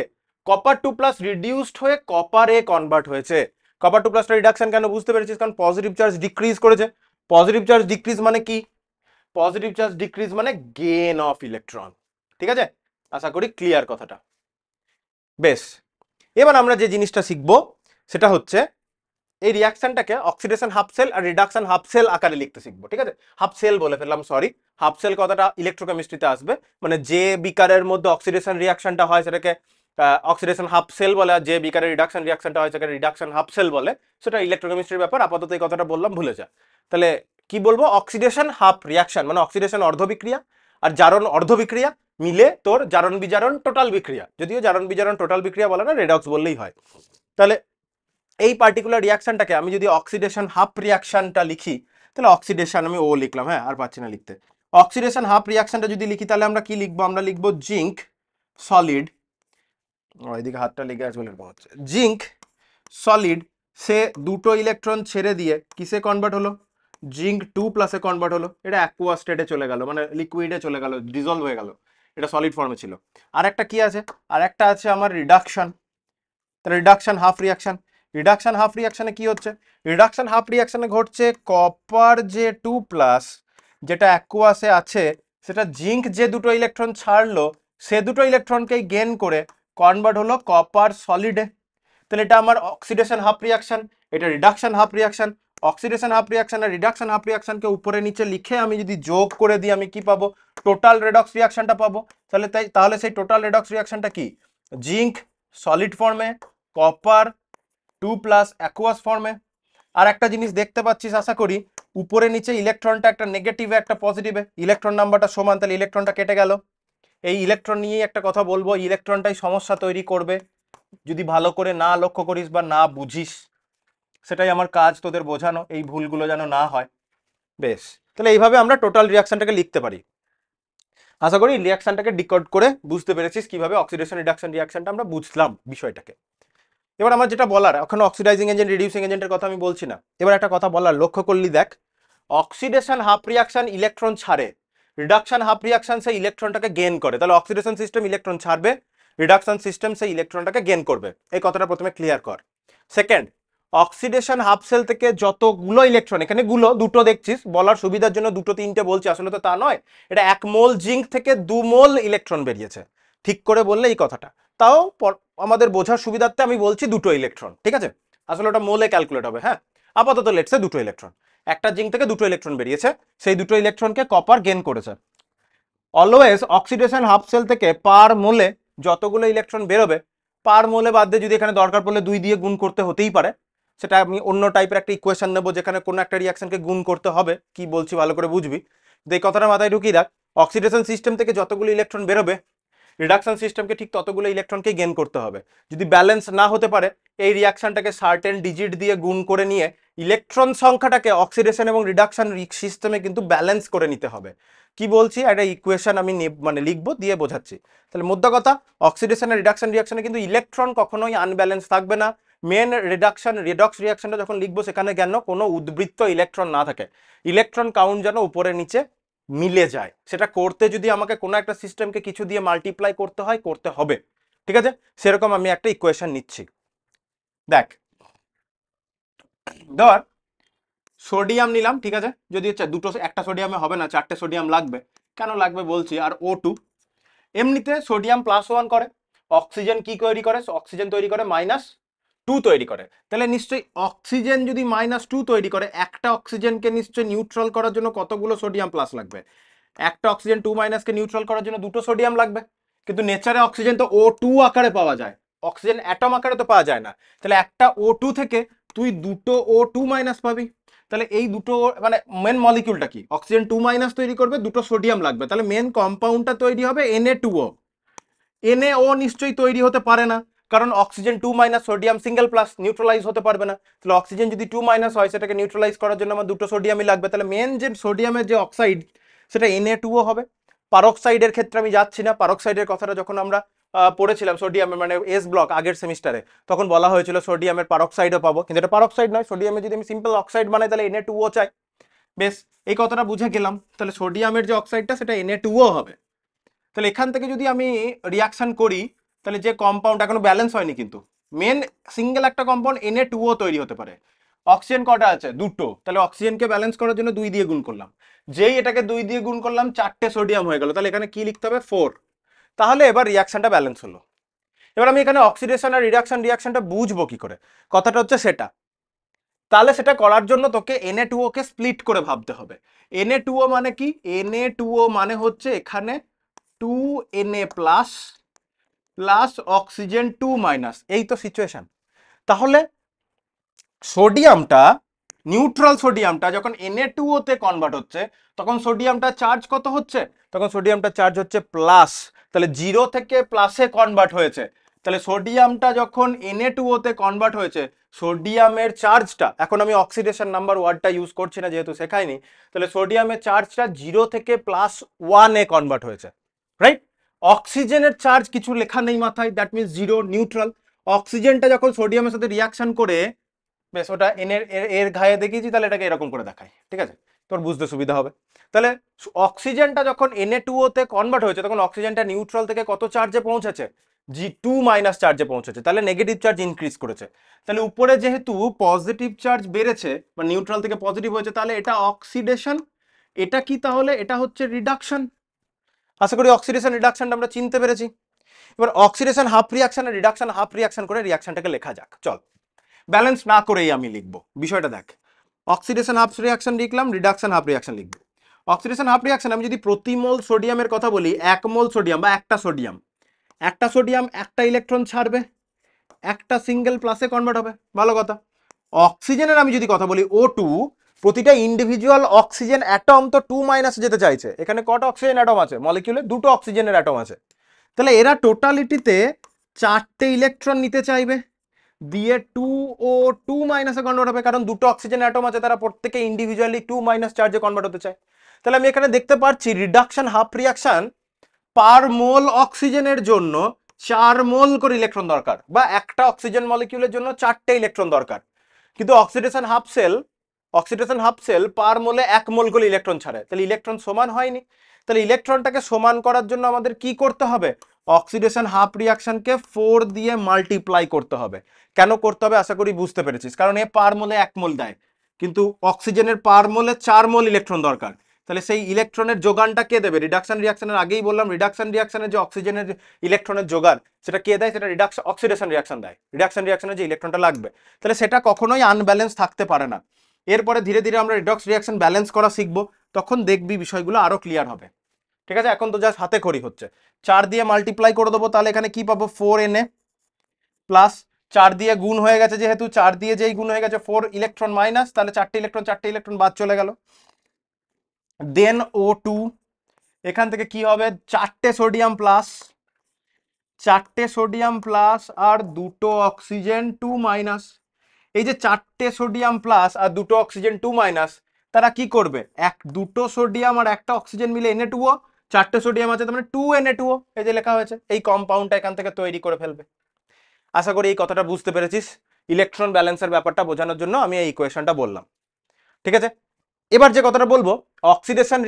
কপার 2+ রিডিউসড হয়ে কপারে কনভার্ট হয়েছে। কপার 2+টা রিডাকশন কেন বুঝতে পেরেছিস? কারণ পজিটিভ চার্জ ডিক্রিজ করেছে। পজিটিভ চার্জ ডিক্রিজ মানে কি? পজিটিভ চার্জ ডিক্রিজ মানে গেন অফ ইলেকট্রন, ঠিক আছে? আশা করি ক্লিয়ার কথাটা। বেশ, এবার আমরা যে জিনিসটা শিখবো সেটা হচ্ছে এই রিয়াকশনটাকে অক্সিডেশন হাফ সেল আর রিডাকশন হাফ সেল আকারে লিখতে শিখবো, ঠিক আছে? হাফ সেল বলে ফেললাম, সরি। হাফ সেল কথাটা ইলেকট্রোকেমিস্ট্রিতে আসবে, মানে যে বিকারের মধ্যে অক্সিডেশন রিয়াকশনটা হয় সেটাকে অক্সিডেশন হাফ সেল বলে, আর যে বিকারের রিডাকশন রিয়াকশনটা হয় সেটাকে রিডাকশন হাফ সেল বলে। সেটা ইলেকট্রোকেমিস্ট্রির ব্যাপার, আপাতত এই কথাটা বললাম, ভুলে যা। তাহলে কি বলবো? অক্সিডেশন হাফ রিয়াকশন মানে অক্সিডেশন অর্ধ বিক্রিয়া, আর জারণ অর্ধ বিক্রিয়া মিলে তোর জারণ বিজারণ টোটাল বিক্রিয়া, যদিও জারণ বিজারণ টোটাল বিক্রিয়া বলে না, রেডক্স বললেই হয়। তাহলে এই পার্টিকুলার রিয়াকশনটাকে আমি যদি অক্সিডেশন হাফ রিয়াকশনটা লিখি, তাহলে অক্সিডেশন আমি ও লিখলাম, হ্যাঁ আর পাচ্ছি না লিখতে। অক্সিডেশন হাফ রিয়াকশনটা যদি লিখি তাহলে আমরা কি লিখবো? আমরা লিখবো জিঙ্ক সলিড, এদিকে হাতটা লেগে আছে বলে এরকম হচ্ছে, জিঙ্ক সলিড সে দুটো ইলেকট্রন ছেড়ে দিয়ে কিসে কনভার্ট হলো? জিঙ্ক 2+-এ কনভার্ট হলো। এটা অ্যাকুয়া স্টেটে চলে গেল, মানে লিকুইডে চলে গেল, ডিজলভ হয়ে গেল, এটা সলিড ফর্মে ছিল। আর একটা কি আছে? আর একটা আছে আমার রিডাকশন। তাহলে reduction half reaction, reduction half রিয়াকশনে কি হচ্ছে? রিডাকশন হাফ রিয়াকশনে ঘটছে কপার যে 2+, যেটা অ্যাকুয়াসে আছে, সেটা জিঙ্ক যে দুটো ইলেকট্রন ছাড়লো সে দুটো ইলেকট্রনকেই গেন করে কনভার্ট হলো কপার সলিডে। তাহলে এটা আমার অক্সিডেশন হাফ রিয়াকশন, এটা reduction half reaction. Oxidation half reaction আর রিডাকশন হাফ রিয়াকশনকে উপরে নিচে লিখে আমি যদি যোগ করে দিই আমি কি পাবো? টোটাল রেডক্স রিয়াকশনটা পাবো। তাহলে সেই টোটাল রেডক্স রিয়াকশনটা কি? জিঙ্ক সলিড ফর্মে, কপার 2+ অ্যাকুয়াস ফর্মে। আর একটা জিনিস দেখতে পাচ্ছিস আশা করি, উপরে নিচে ইলেকট্রনটা একটা নেগেটিভে একটা পজিটিভে, ইলেকট্রন নাম্বারটা সমান, তাহলে ইলেকট্রনটা কেটে গেল। এই ইলেকট্রন নিয়েই একটা কথা বলবো, ইলেকট্রনটাই সমস্যা তৈরি করবে যদি ভালো করে না লক্ষ্য করিস বা না বুঝিস। সেটাই আমার কাজ তোদের বোঝানো, এই ভুলগুলো যেন না হয়। বেশ, তাহলে এইভাবে আমরা টোটাল রিয়াকশনটাকে লিখতে পারি। আশা করি রিয়াকশনটাকে ডিকোড করে বুঝতে পেরেছিস কিভাবে অক্সিডেশন রিডাকশন রিয়াকশনটা আমরা বুঝলাম বিষয়টাকে। এবার আমার যেটা বলার, এখন অক্সিডাইজিং এজেন্ট রিডিউসিং এজেন্টের কথা আমি বলছি না, এবার একটা কথা বলার, লক্ষ্য করলি দেখ, অক্সিডেশন হাফ রিয়াকশন ইলেকট্রন ছাড়ে, রিডাকশন হাফ রিয়াকশন সেই ইলেকট্রনটাকে গেইন করে। তাহলে অক্সিডেশন সিস্টেম ইলেকট্রন ছাড়বে, রিডাকশন সিস্টেম সেই ইলেকট্রনটাকে গেইন করবে। এই কথাটা প্রথমে ক্লিয়ার কর। সেকেন্ড, অক্সিডেশন হাফ সেল থেকে যতগুলো ইলেকট্রন, এখানে গুলো দুটো দেখছিস, বলার সুবিধার জন্য দুটো তিনটে বলছি, আসলে তো তা নয়। এটা 1 মোল জিঙ্ক থেকে 2 মোল ইলেকট্রন বেরিয়েছে, ঠিক করে বললে এই কথাটা। তাও আমাদের বোঝার সুবিধার্থে আমি বলছি দুটো ইলেকট্রন, ঠিক আছে? আসলে ওটা মোলে ক্যালকুলেট হবে। হ্যাঁ, আপাতত লেটসে দুটো ইলেকট্রন, একটা জিঙ্ক থেকে দুটো ইলেকট্রন বেরিয়েছে, সেই দুটো ইলেকট্রনকে কপার গেন করেছে। অলওয়েজ অক্সিডেশন হাফ সেল থেকে পার মোলে যতগুলো ইলেকট্রন বেরোবে, পার মোলে বাদ দিয়ে যদি এখানে দরকার পড়লে 2 দিয়ে গুণ করতে হতেই পারে, সেটা আমি অন্য টাইপের একটা ইকুয়েশন নেবো যেখানে কোনো একটা রিয়াকশনকে গুণ করতে হবে, কি বলছি ভালো করে বুঝবি। এই কথাটা মাথায় ঢুকিয়ে রাখ, অক্সিডেশন সিস্টেম থেকে যতগুলো ইলেকট্রন বেরোবে, রিডাকশন সিস্টেমকে ঠিক ততগুলো ইলেকট্রনকে গেন করতে হবে। যদি ব্যালেন্স না হতে পারে, এই রিয়াকশনটাকে সার্টেন ডিজিট দিয়ে গুণ করে নিয়ে ইলেকট্রন সংখ্যাটাকে অক্সিডেশন এবং রিডাকশন সিস্টেমে কিন্তু ব্যালেন্স করে নিতে হবে। কি বলছি, একটা ইকুয়েশন আমি মানে লিখবো, দিয়ে বোঝাচ্ছি। তাহলে মোদ্দা কথা, অক্সিডেশন আর রিডাকশন রিয়াকশনে কিন্তু ইলেকট্রন কখনোই আনব্যালেন্স থাকবে না। মেন রিডক্স রিয়াকশনটা যখন লিখবো, সেখানে যেন কোনো উদ্বৃত্ত ইলেকট্রন না থাকে, ইলেকট্রন কাউন্ট যেন উপরে নিচে মিলে যায়। সেটা করতে যদি আমাকে কোনো একটা সিস্টেমকে কিছু দিয়ে মাল্টিপ্লাই করতে হয়, করতে হবে, ঠিক আছে? সেরকম আমি একটা ইকুয়েশন নিচ্ছি। দেখ, ধর সোডিয়াম নিলাম, ঠিক আছে? যদি হচ্ছে দুটো, একটা সোডিয়ামে হবে না, 4টে সোডিয়াম লাগবে। কেন লাগবে বলছি। আর O2, এমনিতে সোডিয়াম +1 করে, অক্সিজেন কি তৈরি করে? অক্সিজেন তৈরি করে -2 তৈরি করে। তাহলে নিশ্চয়ই অক্সিজেন যদি -2 তৈরি করে, একটা অক্সিজেনকে নিশ্চয়ই নিউট্রাল করার জন্য কতগুলো সোডিয়াম প্লাস লাগবে? একটা অক্সিজেন 2 কে নিউট্রাল করার জন্য দুটো সোডিয়াম লাগবে। কিন্তু নেচারে অক্সিজেন তো O2 আকারে পাওয়া যায়, অক্সিজেন অ্যাটম আকারে তো পাওয়া যায় না। তাহলে একটা O2 থেকে তুই দুটো O2- পাবি। তাহলে এই দুটো মানে মেন মলিকিউলটা কি? অক্সিজেন 2- তৈরি করবে, দুটো সোডিয়াম লাগবে, তাহলে মেন কম্পাউন্ডটা তৈরি হবে Na2O। NaO নিশ্চয়ই তৈরি হতে পারে না, কারণ oxygen 2- sodium single plus, neutralise হতে পারবে না। তাহলে অক্সিজেন যদি 2- হয়, সেটাকে নিউট্রালাইজ করার জন্য আমার দুটো সোডিয়ামই লাগবে। তাহলে মেন যে সোডিয়ামের যে অক্সাইড, সেটা Na2O হবে। পারক্সাইডের ক্ষেত্রে আমি যাচ্ছি না, পারক্সাইডের কথাটা যখন আমরা পড়েছিলাম সোডিয়ামের মানে এস ব্লক আগের সেমিস্টারে, তখন বলা হয়েছিল সোডিয়ামের পারক্সাইডও পাবো, কিন্তু এটা পারক্সাইড নয়। সোডিয়ামের যদি আমি সিম্পল অক্সাইড বানাই, তাহলে Na2O চাই। বেশ, এই কথাটা বুঝে গেলাম। তাহলে সোডিয়ামের যে অক্সাইডটা, সেটা Na2O হবে। তাহলে এখান থেকে যদি আমি রিয়াকশন করি, তাহলে যে কম্পাউন্ড এখনো ব্যালেন্স হয়নি, কিন্তু মেন সিঙ্গেল একটা কম্পাউন্ড Na2O তৈরি হতে পারে। অক্সিজেন কটা আছে? দুটো। তাহলে অক্সিজেনকে ব্যালেন্স করার জন্য 2 দিয়ে গুণ করলাম, যেই এটাকে 2 দিয়ে গুণ করলাম, 4টে সোডিয়াম হয়ে গেল। তাহলে এখানে কি লিখতে হবে? 4। তাহলে এবার রিয়াকশনটা ব্যালেন্স হলো। এবার আমি এখানে অক্সিডেশন আর রিয়াকশনটা বুঝবো কি করে? কথাটা হচ্ছে সেটা। তাহলে সেটা করার জন্য তোকে Na2O কে স্প্লিট করে ভাবতে হবে। Na2O মানে কি? Na2O মানে হচ্ছে এখানে 2Na প্লাস প্লাস অক্সিজেন 2-, এই তো সিচুয়েশন। তাহলে সোডিয়ামটা, নিউট্রাল সোডিয়ামটা যখন Na2O তে কনভার্ট হচ্ছে, তখন সোডিয়ামটা চার্জ কত হচ্ছে? তখন সোডিয়ামটা চার্জ হচ্ছে প্লাস। তাহলে 0 থেকে প্লাসে কনভার্ট হয়েছে। তাহলে সোডিয়ামটা যখন Na2O তে কনভার্ট হয়েছে, সোডিয়ামের চার্জটা, এখন আমি অক্সিডেশন নাম্বার ওয়ার্ডটা ইউজ করছি না যেহেতু শেখাইনি, তাহলে সোডিয়ামের চার্জটা 0 থেকে +1 কনভার্ট হয়েছে, রাইট? অক্সিজেনের চার্জ কিছু লেখা নেই মাথায়, দ্যাট মিনস 0, নিউট্রাল। অক্সিজেনটা যখন সোডিয়ামের সাথে রিয়াকশন করে, বেশ, ওটা এর ঘায়ে দেখিয়েছি, তাহলে এটাকে এরকম করে দেখাই, ঠিক আছে? তোর বুঝতে সুবিধা হবে। তাহলে অক্সিজেনটা যখন Na2O তে কনভার্ট হয়েছে, তখন অক্সিজেনটা নিউট্রাল থেকে কত চার্জে পৌঁছেছে? G2- চার্জে পৌঁছেছে। তাহলে নেগেটিভ চার্জ ইনক্রিজ করেছে। তাহলে উপরে যেহেতু পজিটিভ চার্জ বেড়েছে, বা নিউট্রাল থেকে পজিটিভ হয়েছে, তাহলে এটা অক্সিডেশন। এটা কি তাহলে? এটা হচ্ছে রিডাকশন। আশা করি অক্সিডেশন রিডাকশনটা আমরা চিনতে পেরেছি। এবার অক্সিডেশন হাফ রিয়াকশন আর রিডাকশন হাফ রিয়াকশন করে রিয়াকশনটাকে লেখা যাক। চল, ব্যালেন্স না করেই আমি লিখবো, বিষয়টা দেখ। অক্সিডেশন হাফ রিয়াকশন লিখলাম, রিডাকশন হাফ রিয়াকশন লিখবো। অক্সিডেশন হাফ রিয়াকশন আমি যদি প্রতি মোল সোডিয়ামের কথা বলি, 1 মোল সোডিয়াম বা একটা সোডিয়াম একটা ইলেকট্রন ছাড়বে, একটা সিঙ্গেল প্লাসে কনভার্ট হবে, ভালো কথা। অক্সিজেনের আমি যদি কথা বলি, O2, প্রতিটা ইন্ডিভিজুয়াল অক্সিজেন অ্যাটম তো 2- যেতে চাইছে। এখানে কটা অক্সিজেন অ্যাটম আছে মলিকিউলে? দুটো অক্সিজেনের অ্যাটম আছে। তাহলে এরা টোটালিটিতে 4টে ইলেকট্রন নিতে চাইবে, দিয়ে 2O2- কনভার্ট হবে, কারণ দুটো অক্সিজেন অ্যাটম আছে, তারা প্রত্যেকে ইন্ডিভিজুয়ালি 2- চার্জে কনভার্ট হতে চায়। তাহলে আমি এখানে দেখতে পাচ্ছি রিডাকশন হাফ রিয়াকশন পার মোল অক্সিজেনের জন্য 4 মোল করে ইলেকট্রন দরকার, বা একটা অক্সিজেন মলিকিউলের জন্য 4টে ইলেকট্রন দরকার। কিন্তু অক্সিডেশন হাফ সেল পার মোলে 1 মোল করে ইলেকট্রন ছাড়ে, তাহলে ইলেকট্রন সমান হয়নি। তাহলে ইলেকট্রনটাকে সমান করার জন্য আমাদের কি করতে হবে? অক্সিডেশন হাফ রিয়াকশনকে 4 দিয়ে মাল্টিপ্লাই করতে হবে। কেন করতে হবে আশা করি বুঝতে পেরেছিস, কারণ এ পার মোলে 1 মোল দেয়, কিন্তু অক্সিজেনের পার মোলে 4 মোল ইলেকট্রন দরকার। তাহলে সেই ইলেকট্রনের যোগানটা কে দেবে? রিডাকশন রিয়াকশনের আগেই বললাম, রিডাকশন রিয়াকশনের যে অক্সিজেনের ইলেকট্রনের যোগান সেটা কে দেয়? সেটা রিডাকশন অক্সিডেশন রিয়াকশন দেয়। রিডাকশন রিয়াকশনে যে ইলেকট্রনটা লাগবে, তাহলে সেটা কখনোই আনব্যালেন্স থাকতে পারে না। এরপরে ধীরে ধীরে আমরা রিডক্স রিয়াকশন ব্যালেন্স করা শিখবো, তখন দেখবি বিষয়গুলো আরো ক্লিয়ার হবে। ঠিক আছে, এখন তো জাস্ট হাতে খড়ি হচ্ছে। 4 দিয়ে মাল্টিপ্লাই করে দেবো, তাহলে এখানে কি পাবো? 4Na প্লাস 4 দিয়ে গুণ হয়ে গেছে, যেহেতু 4 দিয়ে যেই গুণ হয়ে গেছে 4 ইলেকট্রন মাইনাস, তাহলে 4টে ইলেকট্রন বাদ চলে গেল। দেন O2, এখান থেকে কি হবে? 4টে সোডিয়াম প্লাস, 4টে সোডিয়াম প্লাস আর 2টো অক্সিজেন 2 মাইনাস। এই যে 4টে সোডিয়াম প্লাস আর 2টো অক্সিজেন 2 মাইনাস, তারা কি করবে? 2টো সোডিয়াম আর একটা অক্সিজেন মিলে Na2O, 4টে সোডিয়াম আছে তার মানে 2Na2O, এই যে লেখা হয়েছে, এই কম্পাউন্ডটা এখান থেকে তৈরি করে ফেলবে। আশা করি এই কথাটা বুঝতে পেরেছিস। ইলেকট্রন ব্যালেন্সের ব্যাপারটা বোঝানোর জন্য আমি এই ইকুয়েশনটা বললাম। ঠিক আছে, এবার যে কথাটা বলবো, অক্সিডেশন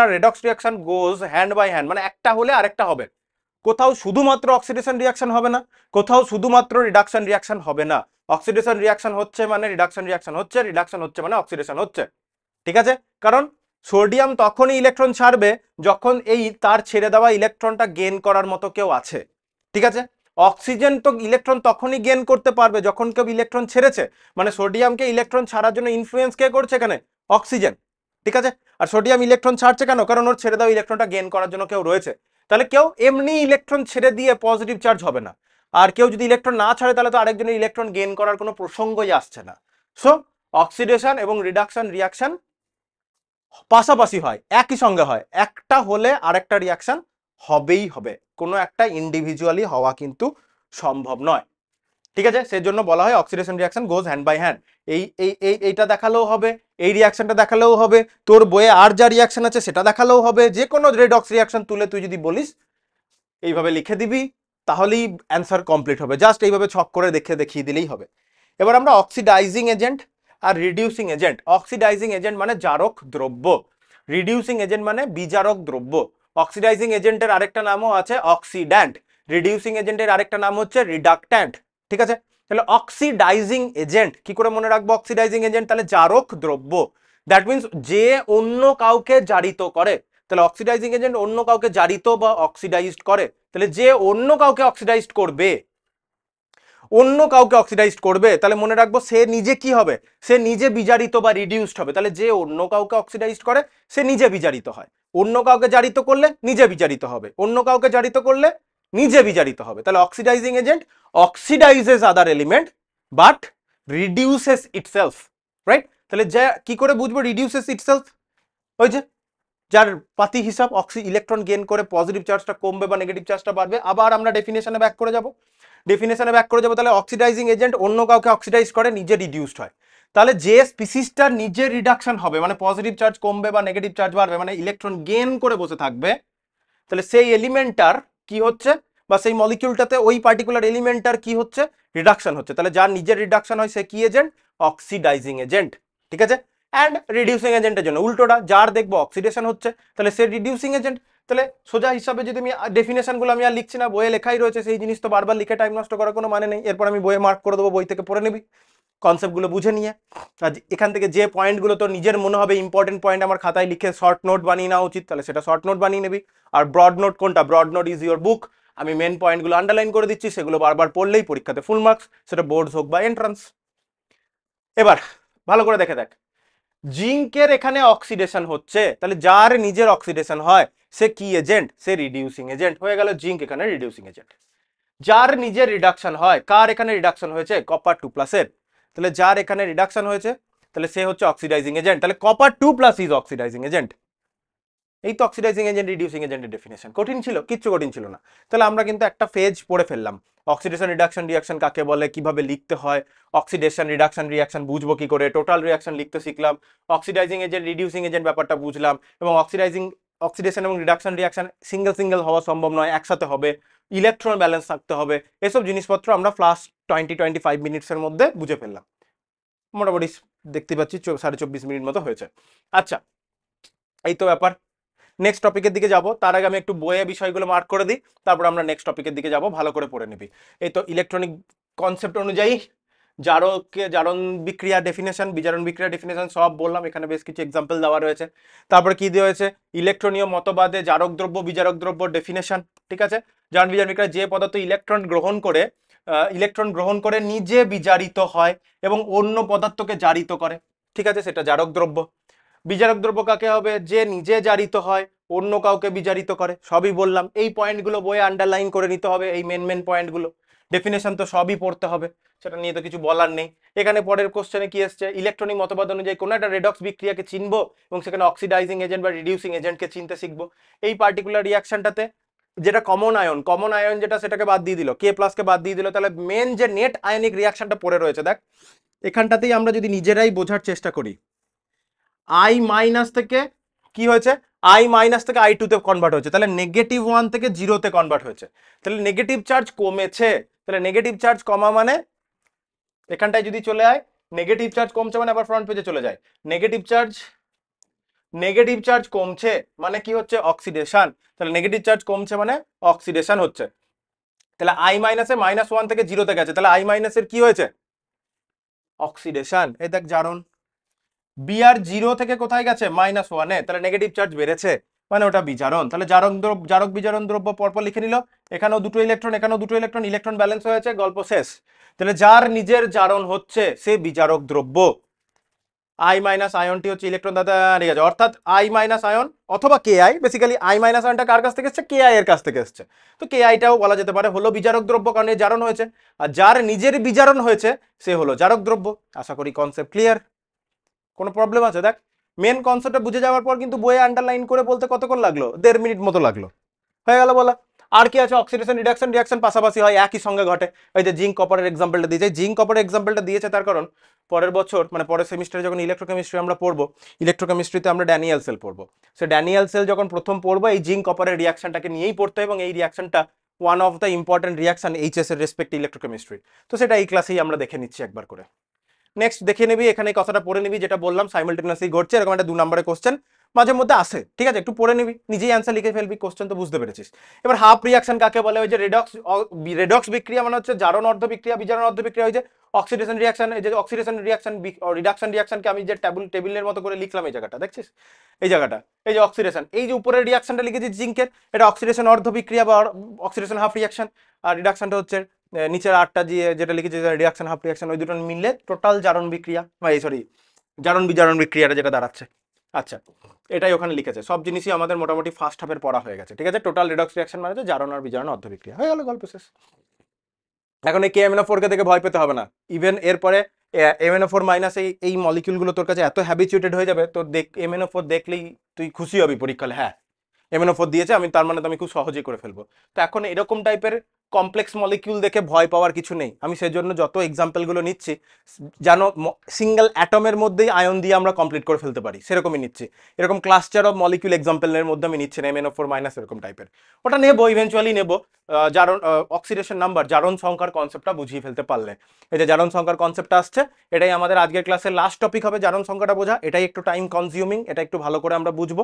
আর redox reaction goes hand by hand, মানে একটা হলে আরেকটা হবে। কোথাও শুধুমাত্র অক্সিডেশন রিয়াকশন হবে না, কোথাও শুধুমাত্র রিডাকশন রিয়াকশন হবে না। অক্সিডেশন রিয়াকশন হচ্ছে মানে রিডাকশন রিয়াকশন হচ্ছে, রিডাকশন হচ্ছে মানে অক্সিডেশন হচ্ছে। ঠিক আছে, কারণ সোডিয়াম তখনই ইলেকট্রন ছাড়বে যখন এই তার ছেড়ে দেওয়া ইলেকট্রনটা গেইন করার মতো কেউ আছে। ঠিক আছে, অক্সিজেন তো ইলেকট্রন তখনই গেইন করতে পারবে যখন কেউ ইলেকট্রন ছেড়েছে, মানে সোডিয়ামকে ইলেকট্রন ছাড়ার জন্য ইনফ্লুয়েন্স কে করছে এখানে? অক্সিজেন। ঠিক আছে, আর সোডিয়াম ইলেকট্রন ছাড়ছে কেন? কারণ ওর ছেড়ে দেওয়া ইলেকট্রনটা গেইন করার জন্য কেউ রয়েছে। তাহলে কেউ এমনি ইলেকট্রন ছেড়ে দিয়ে পজিটিভ চার্জ হবে না, আর কেউ যদি ইলেকট্রন না ছাড়ে তাহলে তো আরেকজনের ইলেকট্রন গেইন করার কোনো প্রসঙ্গই আসছে না। সো অক্সিডেশন এবং রিডাকশন রিয়াকশন পাশাপাশি হয়, একই সঙ্গে হয়, একটা হলে আরেকটা রিয়াকশন হবেই হবে, কোনো একটা ইন্ডিভিজুয়ালি হওয়া কিন্তু সম্ভব নয়। ঠিক আছে, সেজন্য বলা হয় oxidation reaction goes hand by hand. এইটা দেখালেও হবে, এই রিয়াকশনটা দেখালেও হবে, তোর বইয়ে আর যা রিয়াকশন আছে সেটা দেখালেও হবে, যে কোনো রেডক্স রিয়াকশন তুলে তুই যদি বলিস এইভাবে লিখে দিবি, তাহলেই অ্যান্সার কমপ্লিট হবে। জাস্ট এইভাবে ছক করে দেখিয়ে দিলেই হবে। এবার আমরা অক্সিডাইজিং এজেন্ট আর রিডিউসিং এজেন্ট। অক্সিডাইজিং এজেন্ট মানে জারক দ্রব্য, রিডিউসিং এজেন্ট মানে বিজারক দ্রব্য। অক্সিডাইজিং এজেন্টের আরেকটা নামও আছে অক্সিড্যান্ট, রিডিউসিং এজেন্টের আরেকটা নাম হচ্ছে রিডাক্ট্যান্ট। ঠিক আছে, তাহলে অক্সিডাইজিং এজেন্ট কি করে মনে রাখবো? অক্সিডাইজিং এজেন্ট তাহলে জারক দ্রব্য, দ্যাট মিনস যে অন্য কাউকে জারিত করে। তাহলে অক্সিডাইজিং এজেন্ট অন্য কাউকে জারিত বা অক্সিডাইজড করে, তাহলে যে অন্য কাউকে অক্সিডাইজড করবে, অন্য কাউকে অক্সিডাইজড করবে, তাহলে মনে রাখবো সে নিজে কি হবে? সে নিজে বিজারিত বা রিডিউসড হবে। তাহলে যে অন্য কাউকে অক্সিডাইজড করে সে নিজে বিজারিত হয়, অন্য কাউকে জারিত করলে নিজে বিজারিত হবে, অন্য কাউকে জারিত করলে নিজে বিজারিত হবে। তাহলে oxidizing agent oxidizes other element but reduces itself, right? তাহলে যে কি করে বুঝবো রিডিউসেস ইটসেলফ? ওই যে যার পাতি হিসাব, ইলেকট্রন গেইন করে পজিটিভ চার্জটা কমবে বা নেগেটিভ চার্জটা বাড়বে। আবার আমরা ডেফিনেশনে ব্যাক করে যাব, তাহলে অক্সিডাইজিং এজেন্ট অন্য কাউকে অক্সিডাইজ করে, নিজে রিডিউসড হয়। তাহলে যে স্পিসিসটা নিজে রিডাকশন হবে মানে পজিটিভ চার্জ কমবে বা নেগেটিভ চার্জ বাড়বে, মানে ইলেকট্রন গেইন করে বসে থাকবে, তাহলে সেই এলিমেন্টটার কি হচ্ছে, বা সেই মলিকিউলটাতে ওই পার্টিকুলার এলিমেন্টটার কি হচ্ছে? রিডাকশন হচ্ছে। তাহলে যার নিজের রিডাকশন হয় সে কি এজেন্ট? Oxidising agent. ঠিক আছে, অ্যান্ড রিডিউসিং এজেন্টের জন্য উল্টোটা, যার দেখবো অক্সিডেশন হচ্ছে তাহলে সে রিডিউসিং এজেন্ট। তাহলে সোজা হিসাবে যদি আমি ডেফিনেশনগুলো আমি আর লিখছি না, বইয়ে লেখাই রয়েছে, সেই জিনিস তো বারবার লিখে টাইম নষ্ট করার কোনো মানে নেই। এরপর আমি বইয়ে মার্ক করে দেবো, বই থেকে পড়ে নিবি কনসেপ্টগুলো বুঝে নিয়ে। আর এখান থেকে যে পয়েন্টগুলো তোর নিজের মনে হবে ইম্পর্টেন্ট পয়েন্ট আমার খাতায় লিখে শর্ট নোট বানিয়ে নেওয়া উচিত, তাহলে সেটা শর্ট নোট বানিয়ে নিবি। আর ব্রড নোট কোনটা? Broad note is your book. আমি মেন পয়েন্টগুলো আন্ডারলাইন করে দিচ্ছি, সেগুলো বারবার পড়লেই পরীক্ষাতে ফুল মার্কস, সেটা বোর্ডস হোক বা এন্ট্রান্স। এবার ভালো করে দেখে দেখ, জিঙ্কের এখানে অক্সিডেশন হচ্ছে, তাহলে যার নিজের অক্সিডেশন হয় সে কি এজেন্ট? সে রিডিউসিং এজেন্ট হয়ে গেল। জিঙ্ক এখানে রিডিউসিং এজেন্ট। যার নিজের রিডাকশন হয়, কার এখানে রিডাকশন হয়েছে? কপার 2+ তাহলে যার এখানে রিডাকশন হয়েছে তাহলে সে হচ্ছে অক্সিডাইজিং এজেন্ট। তাহলে কপার 2+ ইজ অক্সিডাইজিং এজেন্ট। এই তো অক্সিডাইজিং এজেন্ট রিডিউসিং এজেন্টের ডেফিনেশন। কঠিন ছিল? কিচ্ছু কঠিন ছিল না। তাহলে আমরা কিন্তু একটা ফেজ পড়ে ফেললাম, অক্সিডেশন রিডাকশন রিয়াকশন কাকে বলে, কিভাবে লিখতে হয়, অক্সিডেশন রিডাকশন রিয়াকশন বুঝবো কি করে, টোটাল রিয়াকশন লিখতে শিখলাম, অক্সিডাইজিং এজেন্ট রিডিউসিং এজেন্ট ব্যাপারটা বুঝলাম, এবং অক্সিডেশন এবং রিডাকশন রিয়াকশন সিঙ্গেল সিঙ্গেল হওয়া সম্ভব নয়, একসাথে হবে, ইলেকট্রন ব্যালেন্স থাকতে হবে। এসব জিনিসপত্র আমরা ফার্স্ট 20-25 মিনিটসের মধ্যে বুঝে ফেললাম। মোটামুটি দেখতে পাচ্ছি 24.5 মিনিট মতো হয়েছে। আচ্ছা, এই তো ব্যাপার। নেক্সট টপিকের দিকে যাব, তার আগে আমি একটু বইয়ে বিষয়গুলো মার্ক করে দিই, তারপর আমরা নেক্সট টপিকের দিকে যাব, ভালো করে পড়ে নিবি। এই তো ইলেকট্রনিক কনসেপ্ট অনুযায়ী জারণ বিক্রিয়া ডেফিনেশন, বিজারণ বিক্রিয়া ডেফিনেশন সব বললাম, এখানে বেশ কিছু এক্সাম্পল দেওয়া রয়েছে। তারপরে কি দেওয়া হয়েছে, ইলেকট্রনীয় মতবাদে জারক দ্রব্য বিজারক দ্রব্য ডেফিনেশন, ঠিক আছে। জারণ বিজারণ বিক্রিয়া যে পদার্থ ইলেকট্রন গ্রহণ করে নিজে বিজারিত হয় এবং অন্য পদার্থকে জারিত করে, ঠিক আছে, সেটা জারক দ্রব্য। বিজারক দ্রব্য কাকে হবে, যে নিজে জারিত হয় অন্য কাউকে বিজারিত করে, সবই বললাম। এই পয়েন্টগুলো বইয়ে আন্ডারলাইন করে নিতে হবে, এই মেন পয়েন্টগুলো। ডেফিনেশন তো সবই পড়তে হবে, সেটা নিয়ে তো কিছু বলার নেই। এখানে পরের কোশ্চেনে কি এসছে, ইলেকট্রনিক মতবাদ অনুযায়ী কোনো একটা রেডক্স বিক্রিয়াকে চিনবো এবং সেখানে অক্সিডাইজিং এজেন্ট বা রিডিউসিং এজেন্টকে চিনতে শিখবো। এই পার্টিকুলার রিয়াকশনটাতে যেটা কমন আয়ন যেটা, সেটাকে বাদ দিয়ে দিল, কে প্লাসকে বাদ দিয়ে দিল, তাহলে মেন যে নেট আয়নিক রিয়াকশনটা পড়ে রয়েছে, দেখ এখানটাতেই আমরা যদি নিজেরাই বোঝার চেষ্টা করি, আই মাইনাস থেকে কি হয়েছে, আই মাইনাস থেকে I2 তে কনভার্ট হয়েছে, তাহলে -1 থেকে 0 তে কনভার্ট হয়েছে, তাহলে নেগেটিভ চার্জ কমেছে। তাহলে নেগেটিভ চার্জ কমা মানে এখানটায় যদি চলে আয়, নেগেটিভ চার্জ কমছে মানে আবার ফ্রন্ট পেজে চলে যায়, নেগেটিভ চার্জ কমছে মানে কি হচ্ছে, অক্সিডেশন। তাহলে নেগেটিভ চার্জ কমছে মানে অক্সিডেশন হচ্ছে। তাহলে I মাইনাসে -1 থেকে 0 তে গেছে, তাহলে I মাইনাসের কি হয়েছে, অক্সিডেশন। এই দেখ জারণ বি আর 0 থেকে কোথায় গেছে, -1-এ, তাহলে নেগেটিভ চার্জ বেড়েছে মানে ওটা বিজারণ। তাহলে জারক বিজারণ দ্রব্য পরপর লিখে নিল, এখানেও দুটো ইলেকট্রন, এখানেও দুটো ইলেকট্রন, ইলেকট্রন ব্যালেন্স হয়েছে, গল্প শেষ। তাহলে যার নিজের জারণ হচ্ছে সে বিজারক দ্রব্য। আই মাইনাস আয়নটি হচ্ছে ইলেকট্রন দাদা, ঠিক আছে, অর্থাৎ আই মাইনাস আয়ন অথবা কে আই, বেসিক্যালি আই মাইনাস আয়নটা কার কাছ থেকে এসছে, কে আই এর কাছ থেকে এসছে, তো কে আইটাও বলা যেতে পারে হলো বিজারক দ্রব্য, কারণ এর জারণ হয়েছে, আর যার নিজের বিজারণ হয়েছে সে হলো জারক দ্রব্য। আশা করি কনসেপ্ট ক্লিয়ার, কোনো প্রবলেম আছে? দেখ মেন কনসেপ্টটা বুঝে যাওয়ার পর কিন্তু বইয়ে আন্ডারলাইন করে বলতে কতক্ষণ লাগলো, 1.5 মিনিট মতো লাগলো, হয়ে গেল বলা। আর কি আছে, অক্সিডেশন রিডাকশন পাশাপাশি হয়, একই সঙ্গে ঘটে। এই যে জিঙ্ক কপারের এক্সাম্পলটা দিয়েছে, জিঙ্ক কপারের এক্সাম্পলটা দিয়েছে তার কারণ পরের বছর মানে পরের সেমিস্টারে যখন ইলেকট্রোকেমিস্ট্রি আমরা পড়বো, ইলেকট্রোকেমিস্ট্রিতে আমরা ড্যানিয়েল সেল পড়বো, সে ড্যানিয়েল সেল যখন প্রথম পড়বো এই জিঙ্ক কপারের রিয়াকশনটাকে নিয়েই পড়তে, এবং এই রিয়াকশনটা one of the important reaction HS এর রেসপেক্ট ইলেকট্রোকেমিস্ট্রি, তো সেটা এই ক্লাসেই আমরা দেখে নিচ্ছি একবার করে। নেক্সট দেখে নিবি, এখানে কথাটা পড়ে নিবি, যেটা বললাম সাইমালটেনিয়াসলি ঘটছে, এরকম একটা 2 নম্বরের কোশ্চেন মাঝে মধ্যে আসে, ঠিক আছে, একটু পড়ে নিবি, নিজেই অ্যান্সার লিখে ফেলবি, কোশ্চেন তো বুঝতে পেরেছিস। এবার হাফ রিয়াকশন কাকে বলে, ওই যে রেডক্স বিক্রিয়া মানে হচ্ছে জারণ অর্ধ বিক্রিয়া, বিজারণ অর্ধ বিক্রিয়া, ওই যে অক্সিডেশন রিয়াকশন, এই যে অক্সিডেশন রিয়াকশন রিডাকশন রিয়াকশনকে আমি যে টেবিলের মতো করে লিখলাম, এই জায়গাটা দেখছিস, এই জায়গাটা, এই যে অক্সিডেশন, এই যে উপরের রিয়াকশনটা লিখেছি জিঙ্কের, এটা অক্সিডেশন অর্ধ বিক্রিয়া বা অক্সিডেশন হাফ রিয়াকশন, আর রিডাকশনটা হচ্ছে নিচের আটটা দিয়ে যেটা লিখেছে রিয়াকশন হাফ রিয়াকশন, ওই দুটো মিললে টোটাল জারণ বিক্রিয়া, সরি জারণ বিজারণ বিক্রিয়াটা যেটা দাঁড়াচ্ছে। আচ্ছা, এটাই ওখানে লিখেছে, সব জিনিসই আমাদের মোটামুটি ফার্স্ট হাফের পড়া হয়ে গেছে, ঠিক আছে। টোটাল রিডক্স রিয়াকশন মানে হচ্ছে জারণ আর বিজারণ অর্ধ বিক্রিয়া, হয়ে গেল, গল্প শেষ। এখন এই KMnO4 কে দেখে ভয় পেতে হবে না, ইভেন এরপরে MnO4 মাইনাস এই মলিকিউলগুলো তোর কাছে এত হ্যাবিচুয়েটেড হয়ে যাবে, তোর MnO4 দেখলেই তুই খুশি হবি পরীক্ষালে, হ্যাঁ MnO4 দিয়েছে আমি, তার মানে তো আমি খুব সহজেই করে ফেলবো। তো এখন এরকম টাইপের কমপ্লেক্স মলিকিউল দেখে ভয় পাওয়ার কিছু নেই, আমি সেজন্য যত এক্সাম্পলগুলো নিচ্ছি জানো সিঙ্গেল অ্যাটমের মধ্যেই আয়ন দিয়ে আমরা কমপ্লিট করে ফেলতে পারি, সেরকমই নিচ্ছি। এরকম ক্লাস্টার অফ মলিকিউল এক্সাম্পলের মধ্যে আমি নিচ্ছি না MnO4 মাইনাস এরকম টাইপের, ওটা নেবো ইভেনচুয়ালি নেবো, জারণ অক্সিডেশন নাম্বার জারণ সংখ্যার কনসেপ্টটা বুঝিয়ে ফেলতে পারলে। এই যে জারণ সংখ্যার কনসেপ্টটা আসছে, এটাই আমাদের আজকের ক্লাসের লাস্ট টপিক হবে, জারণ সংখ্যাটা বোঝা, এটাই একটু টাইম কনজিউমিং, এটা একটু ভালো করে আমরা বুঝবো।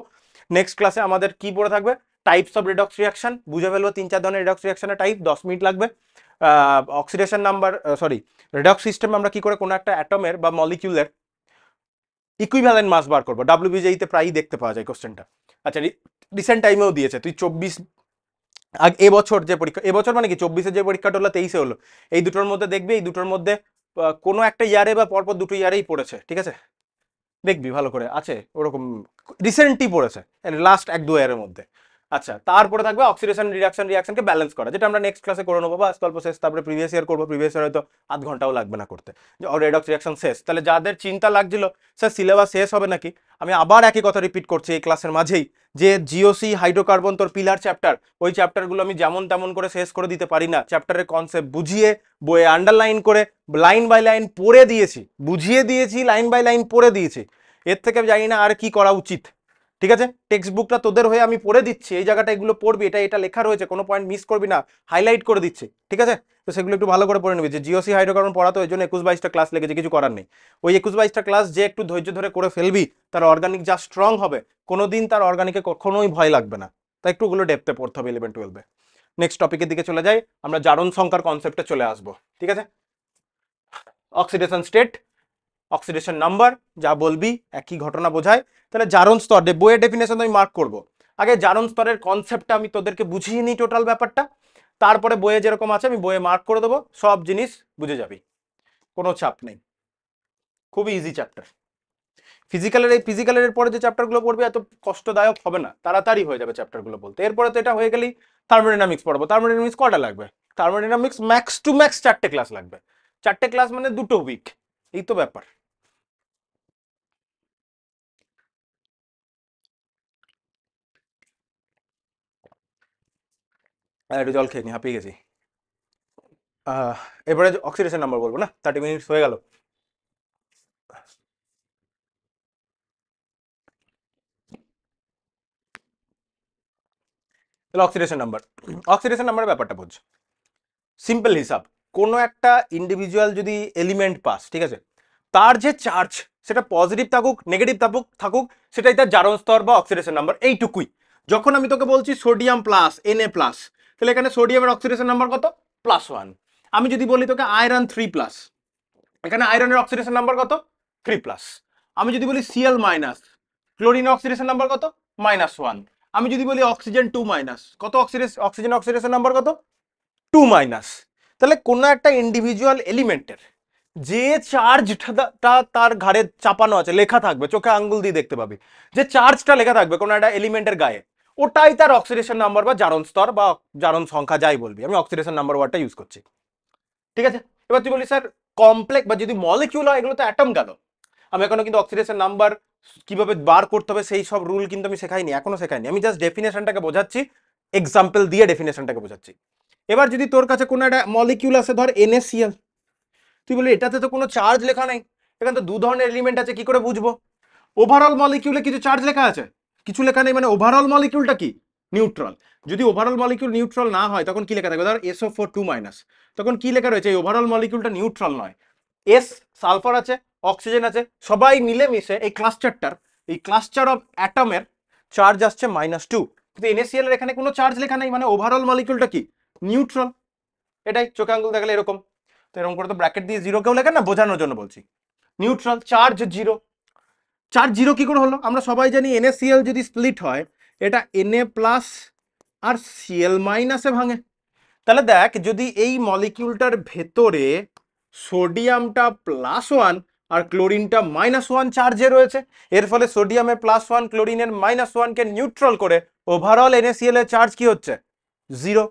নেক্সট ক্লাসে আমাদের কি পড়ে থাকবে, টাইপস অফ রিডক্স রিয়াকশন, বুঝে ফেলবো 3-4 ধরনের রিডক্স রিয়াকশনের টাইপ, 10 মিনিট লাগবে। অক্সিডেশন নাম্বার রিডক্স সিস্টেম আমরা কি করে কোনো একটা অ্যাটমের বা মলিকিউলের ইকুইভ্যালেন্ট মাস বার করবো, WBJE তে প্রায়ই দেখতে পাওয়া যায় কোশ্চেনটা। আচ্ছা, রিসেন্ট টাইমেও দিয়েছে, তুই 24 এবছর যে পরীক্ষা, এবছর মানে কি 24-এ যে পরীক্ষাটা হলো 23-এ হলো, এই দুটোর মধ্যে দেখবি, এই দুটোর মধ্যে কোনো একটা ইয়ারে বা পরপর দুটো ইয়ারেই পড়েছে, ঠিক আছে, দেখবি ভালো করে আছে, ওরকম রিসেন্টলি পড়েছে লাস্ট 1-2 ইয়ারের মধ্যে। আচ্ছা, তারপরে থাকবে অক্সিডেশন রিয়াকশনকে ব্যালেন্স করা, যেটা আমরা নেক্সট ক্লাসে করে নেবো, বা গল্প শেষ। তারপরে প্রিভিয়াস ইয়ার করবো, প্রিভিয়াস ইয়ার হয়তো আধ ঘন্টাও লাগবে না করতে, যে রেডক্স রিয়াকশন শেষ। তাহলে যাদের চিন্তা লাগছিল স্যার সিলেবাস শেষ হবে নাকি, আমি আবার একই কথা রিপিট করছি এই ক্লাসের মাঝেই, যে জিওসি হাইড্রোকার্বন তোর পিলার চ্যাপ্টার, ওই চ্যাপ্টারগুলো আমি যেমন তেমন করে শেষ করে দিতে পারি না, চ্যাপ্টারের কনসেপ্ট বুঝিয়ে বইয়ে আন্ডারলাইন করে লাইন বাই লাইন পড়ে দিয়েছি, বুঝিয়ে দিয়েছি, লাইন বাই লাইন পড়ে দিয়েছি, এর থেকে জানি না আর কি করা উচিত। ঠিক আছে, টেক্সট বুকটা তোদের হয়ে আমি পড়ে দিচ্ছি, এই জায়গাটা এগুলো পড়বি, এটা এটা লেখা রয়েছে, কোনো পয়েন্ট মিস করবি না, হাইলাইট করে দিচ্ছি, ঠিক আছে? তো সেগুলো একটু ভালো করে পড়ে নিবি। যে জিওসি হাইড্রোকার্বন পড়াতো ওই জন্য 21-22টা ক্লাস লেগেছে, কিছু করার নেই। ওই 21-22টা ক্লাস যে একটু ধৈর্য ধরে করে ফেলবি, তার অর্গানিক যা স্ট্রং হবে, কোনোদিন তার অর্গানিকে কখনোই ভয় লাগবে না। তাই একটু ওগুলো ডেপথে পড়তে হবে 11-12-এ। নেক্সট টপিকের দিকে চলে যাই, আমরা জারণ সংখ্যার কনসেপ্টে চলে আসবো, ঠিক আছে? অক্সিডেশন স্টেট, অক্সিডেশন নাম্বার, যা বলবি একই ঘটনা বোঝায়। তাহলে জারণ স্তর, বইয়ের ডেফিনেশন আমি মার্ক করব। আগে জারণ স্তরের কনসেপ্টটা আমি তোদেরকে বুঝিয়ে নিই, টোটাল ব্যাপারটা, তারপরে বইয়ে যেরকম আছে আমি বইয়ে মার্ক করে দেবো, সব জিনিস বুঝে যাবি, কোনো চাপ নেই, খুবই ইজি চ্যাপ্টার। ফিজিক্যালের পরে যে চ্যাপ্টারগুলো পড়বি এত কষ্টদায়ক হবে না, তাড়াতাড়ি হয়ে যাবে চ্যাপ্টারগুলো বলতে। এরপরে তো এটা হয়ে গেলেই থার্মোডাইনামিক্স পড়বো। থার্মোডাইনামিক্স কটা লাগবে? থার্মোডাইনামিক্স ম্যাক্স টু ম্যাক্স 4টে ক্লাস লাগবে। 4টে ক্লাস মানে 2 উইক, এই তো ব্যাপার। একটু জল খেয়ে নি, হাঁপিয়ে গেছি। এবারে অক্সিডেশন নাম্বার বলবো না, 30 মিনিটস হয়ে গেল। তাহলে অক্সিডেশন নাম্বারের ব্যাপারটা বুঝ। সিম্পল হিসাব, কোনো একটা ইন্ডিভিজুয়াল যদি এলিমেন্ট পাস, ঠিক আছে, তার যে চার্জ, সেটা পজিটিভ থাকুক নেগেটিভ থাকুক, সেটাই তার জারণ স্তর বা অক্সিডেশন নাম্বার, এইটুকুই। যখন আমি তোকে বলছি সোডিয়াম প্লাস Na+, তাহলে এখানে সোডিয়ামের অক্সিডেশন নাম্বার কত? +1। আমি যদি বলি তোকে আয়রন 3+, এখানে আয়রনের অক্সিডেশন নাম্বার কত? 3+। আমি যদি বলি Cl-, ক্লোরিনের অক্সিডেশন নাম্বার কত? -1। আমি যদি বলি অক্সিজেন 2-, কত অক্সিজেন অক্সিডেশন নাম্বার কত? 2-। তাহলে কোনো একটা ইন্ডিভিজুয়াল এলিমেন্টের যে চার্জটা তার ঘাড়ে চাপানো আছে, লেখা থাকবে, চোখে আঙ্গুল দিয়ে দেখতে পাবি, যে চার্জটা লেখা থাকবে কোনো একটা এলিমেন্টের গায়ে, ওটাই তার অক্সিডেশন নাম্বার বা জারণ স্তর বা জারণ সংখ্যা, যাই বলবি, আমি অক্সিডেশন নাম্বার ওয়ার্ডটা ইউজ করছি, ঠিক আছে? এবার তুই বলি স্যার কমপ্লেক্স বা যদি মলিকিউল হয়, এগুলো তো অ্যাটম গেল, আমি এখনো কিন্তু অক্সিডেশন নাম্বার কিভাবে বার করতে হবে সেই সব রুল কিন্তু আমি শেখাইনি, এখনো শেখাইনি, আমি জাস্ট ডেফিনেশনটাকে বোঝাচ্ছি, এক্সাম্পল দিয়ে ডেফিনেশনটাকে বোঝাচ্ছি। এবার যদি তোর কাছে কোনো একটা মলিকিউল আছে, ধর NaCl, তুই বলি এটাতে তো কোনো চার্জ লেখা নেই, এখানে তো 2 ধরনের এলিমেন্ট আছে, কি করে বুঝবো? ওভারঅল মলিকিউলে কিছু চার্জ লেখা আছে? কিছু লেখা নেই, মানে ওভারঅল মলিকিউলটা কি? নিউট্রাল। যদি ওভারঅল মলিকিউল নিউট্রাল না হয়, তখন কি লেখা থাকবে? ধর SO4 2-, তখন কি লেখা রয়েছে? এই ওভারঅল মলিকিউলটা নিউট্রাল নয়। এস সালফার আছে, অক্সিজেন আছে, সবাই মিলে মিশে এই ক্লাস্টার অফ অ্যাটমের চার্জ আসছে -2। কিন্তু NaCl এর এখানে কোনো চার্জ লেখা নেই, মানে ওভারঅল মলিকিউলটা কি? নিউট্রাল। এটাই চোখে আঙ্গুল দেখালে এরকম, তো এরকম করে তো ব্র্যাকেট দিয়ে 0 কেউ লেখেন না, বোঝানোর জন্য বলছি। Neutral, charge 0। চার্জ 0 কি করে হলো? আমরা সবাই জানি NaCl যদি স্প্লিট হয়, এটা Na+ আর Cl- ভাঙে। তাহলে দেখ, যদি এই মলিকিউলটার ভেতরে সোডিয়ামটা +1 আর ক্লোরিনটা -1 চার্জে রয়েছে, এর ফলে সোডিয়ামের +1 ক্লোরিনের -1 কে নিউট্রাল করে ওভারঅল NaCl এর চার্জ কি হচ্ছে? 0।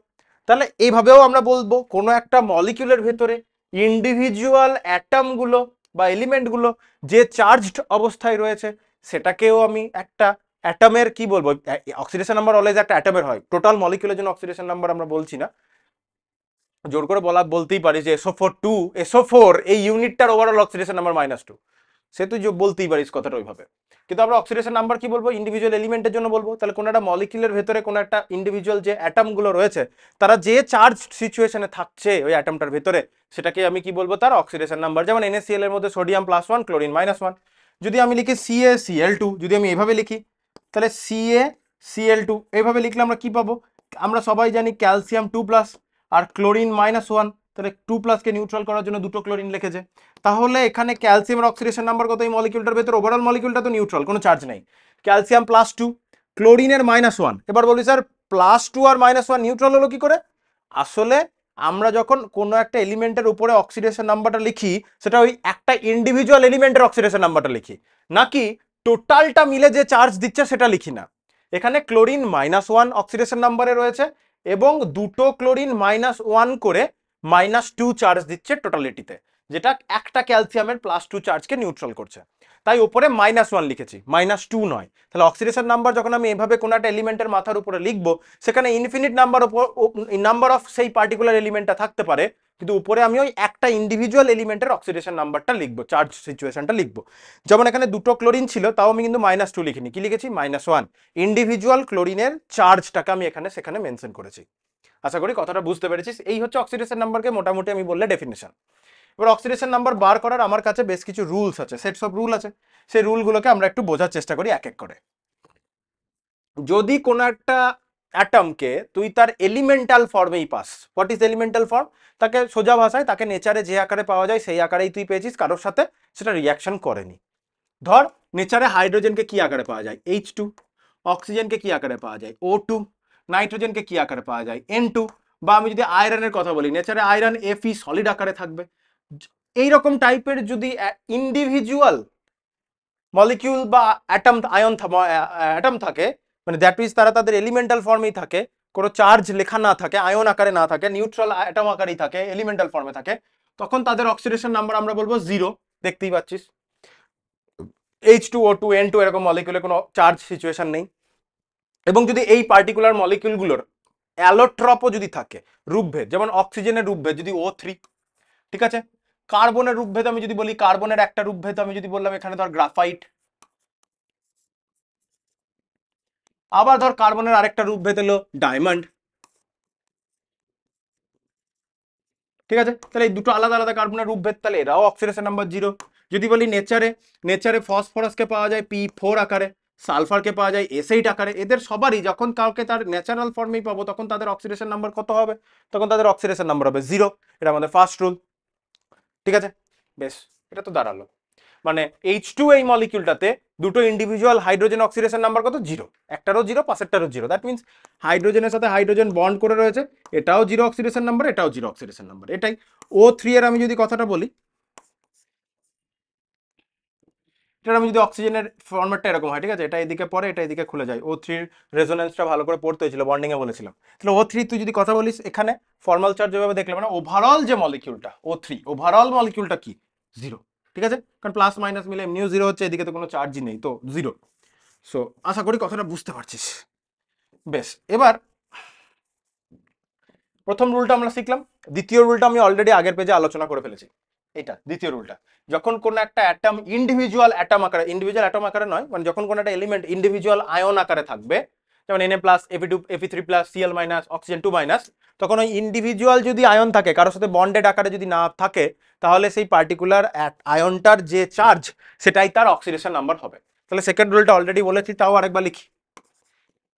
তাহলে এইভাবেও আমরা বলবো কোনো একটা মলিকিউলের ভেতরে ইন্ডিভিজুয়াল অ্যাটমগুলো বা এলিমেন্টগুলো যে চার্জড অবস্থায় রয়েছে, সেটাকেও আমি একটা অ্যাটমের কি বলবো, অক্সিডেশন নাম্বার অলওয়েজ একটা অ্যাটমের হয়, টোটাল মলিকিউলের জন্য অক্সিডেশন নাম্বার আমরা বলছি না, জোর করে বলতেই পারি যে SO4 এই ইউনিটটার ওভারঅল অক্সিডেশন নাম্বার -2, সে তুই বলতেই পারিস কথাটা ওইভাবে। কিন্তু আমরা অক্সিডেশন নাম্বার কি বলবো? ইন্ডিভিজুয়াল এলিমেন্টের জন্য বলবো। তাহলে কোনো একটা মলিকিউলের ভেতরে কোনো একটা ইন্ডিভিজুয়াল যে অ্যাটমগুলো রয়েছে, তারা যে চার্জ সিচুয়েশনে থাকছে ওই অ্যাটমটার ভেতরে, সেটাকে আমি কি বলবো? তার অক্সিডেশন নাম্বার। যেমন NaCl এর মধ্যে সোডিয়াম +1 ক্লোরিন -1। যদি আমি লিখি CaCl2, যদি আমি এভাবে লিখি, তাহলে CaCl2 এইভাবে লিখলে আমরা কি পাবো? আমরা সবাই জানি ক্যালসিয়াম 2+, আর ক্লোরিন -1, তাহলে 2+ কে নিউট্রাল করার জন্য 2টো ক্লোরিন লিখেছে। তাহলে এখানে ক্যালসিয়ামের অক্সিডেশন নাম্বার কত এই মলিকিউলটার ভেতর? ওভারঅল মলিকিউলটা তো নিউট্রাল, কোনো চার্জ নেই, ক্যালসিয়াম +2, ক্লোরিনের -1। এবার বলি স্যার +2 আর -1 নিউট্রাল হলো কি করে? আসলে আমরা যখন কোনো একটা এলিমেন্টের উপরে অক্সিডেশন নাম্বারটা লিখি, সেটা ওই একটা ইন্ডিভিজুয়াল এলিমেন্টের অক্সিডেশন নাম্বারটা লিখি, নাকি টোটালটা মিলে যে চার্জ দিচ্ছে সেটা লিখি না। এখানে ক্লোরিন -1 অক্সিডেশন নাম্বারে রয়েছে, এবং 2টো ক্লোরিন -1 করে -2 চার্জ দিচ্ছে টোটালিটিতে, যেটা একটা ক্যালসিয়ামের +2 চার্জকে নিউট্রাল করছে। তাই উপরে -1 লিখেছি, -2 নয়। তাহলে অক্সিডেশন নাম্বার যখন আমি এভাবে কোনো একটা এলিমেন্টের মাথার উপরে লিখবো, সেখানে ইনফিনিট নাম্বার অফ সেই পার্টিকুলার এলিমেন্টটা থাকতে পারে, কিন্তু উপরে আমি ওই একটা ইন্ডিভিজুয়াল এলিমেন্টের অক্সিডেশন নাম্বারটা লিখবো, চার্জ সিচুয়েশনটা লিখবো। যেমন এখানে দুটো ক্লোরিন ছিল, তাও আমি কিন্তু -2 লিখিনি, কি লিখেছি -1, ইন্ডিভিজুয়াল ক্লোরিনের চার্জটাকে আমি এখানে সেখানে মেনশন করেছি। আশা করি কথাটা বুঝতে পেরেছিস। এই হচ্ছে অক্সিডেশন নাম্বারকে মোটামুটি আমি বললে ডেফিনেশন। এবার অক্সিডেশন নাম্বার বার করার আমার কাছে বেশ কিছু রুলস আছে, সেটস অফ রুল আছে, সেই রুলগুলোকে আমরা একটু বোঝার চেষ্টা করি এক এক করে। যদি কোনো একটা অ্যাটমকে তুই তার এলিমেন্টাল ফর্মেই পাস, হোয়াট ইজ এলিমেন্টাল ফর্ম, তাকে সোজা ভাষায় তাকে নেচারে যে আকারে পাওয়া যায় সেই আকারেই তুই পেয়েছিস, কারোর সাথে সেটা রিয়াকশন করেনি। ধর নেচারে হাইড্রোজেনকে কি আকারে পাওয়া যায় H2, অক্সিজেনকে কি আকারে পাওয়া যায় O2, নাইট্রোজেনকে কি আকারে পাওয়া যায় N2, বা আমি যদি আয়রনের কথা বলি নেচারে আয়রন Fe সলিড আকারে থাকবে। এইরকম টাইপের যদি ইন্ডিভিজুয়াল মলিকিউল বা অ্যাটম থাকে, মানে দ্যাট মিনস তারা তাদের এলিমেন্টাল ফর্মেই থাকে, কোনো চার্জ লেখা না থাকে, আয়ন আকারে না থাকে, নিউট্রাল অ্যাটম আকারেই থাকে, এলিমেন্টাল ফর্মে থাকে, তখন তাদের অক্সিডেশন নাম্বার আমরা বলবো 0। দেখতেই পাচ্ছিস H2O2 N2 এরকম মলিকিউলে কোনো চার্জ সিচুয়েশন নেই। এবং যদি এই পার্টিকুলার মলিকিউলগুলোর অ্যালোট্রপও যদি থাকে, রূপভেদ, যেমন অক্সিজেনের রূপভেদ যদি O3, ঠিক আছে। কার্বনের রূপভেদ আমি যদি বলি, কার্বনের একটা রূপভেদ আমি যদি বললাম এখানে ধর গ্রাফাইট, আবার ধর কার্বনের আরেকটা রূপভেদ হলো ডায়মন্ড, ঠিক আছে। তাহলে এই দুটো আলাদা আলাদা কার্বনের রূপভেদ, তাহলে এরাও অক্সিডেশন নাম্বার 0। যদি বলি নেচারে ফসফরাসকে পাওয়া যায় P4 আকারে, সালফারকে পাওয়া যায় S8 আকারে, এদের সবারই যখন কাউকে তার ন্যাচারাল ফর্মেই পাবো তখন তাদের অক্সিডেশন নাম্বার কত হবে, তখন তাদের অক্সিডেশন নাম্বার হবে 0। এটা আমাদের ফার্স্ট রুল, ঠিক আছে। বেশ, এটা তো দাঁড়ালো, মানে H2 এই মলিকিউলটাতে দুটো ইন্ডিভিজুয়াল হাইড্রোজেন অক্সিডেশন নাম্বার কত 0, একটারও 0 পাশেরটারও 0, দ্যাট মিনস হাইড্রোজেনের সাথে হাইড্রোজেন বন্ড করে রয়েছে, এটাও 0 অক্সিডেশন নাম্বার, এটাও 0 অক্সিডেশন নাম্বার। এটাই O3 এর আমি যদি কথাটা বলি, এটা আমি যদি অক্সিজেনের ফরম্যাটটা এরকম হয়, ঠিক আছে, এটা এদিকে পরে এটা এদিকে খুলে যায়, O3 এর রেজোনেন্সটা ভালো করে পড়তে হয়েছিল, বন্ডিং এ বলেছিলাম। তাহলে O3 তুই যদি কথা বলিস এখানে ফর্মাল চার্জ যেভাবে দেখলে, মানে ওভারঅল যে মলিকিউলটা O3, ওভারঅল মলিকিউলটা কি 0, ঠিক আছে, কারণ প্লাস মাইনাস মিলে এমনিও 0 হচ্ছে, এদিকে তো কোনো চার্জই নেই, তো 0। সো আশা করি কথাটা বুঝতে পারছিস। বেশ, এবার প্রথম রুলটা আমরা শিখলাম, দ্বিতীয় রুলটা আমি অলরেডি আগের পেজে আলোচনা করে ফেলেছি। এটা দ্বিতীয় রুলটা, যখন কোনো একটা অ্যাটম ইন্ডিভিজুয়াল অ্যাটম আকারে নয়, মানে যখন কোনো একটা এলিমেন্ট ইন্ডিভিজুয়াল আয়ন আকারে থাকবে, যেমন Na+, Fe2, Fe3+, Cl-, oxygen 2-, তখন ওই ইন্ডিভিজুয়াল যদি আয়ন থাকে, কারোর সাথে বন্ডেড আকারে যদি না থাকে, তাহলে সেই পার্টিকুলার আয়নটার যে চার্জ সেটাই তার অক্সিডেশন নাম্বার হবে। তাহলে সেকেন্ড রুলটা অলরেডি বলেছি, তাও আরেকবার লিখি।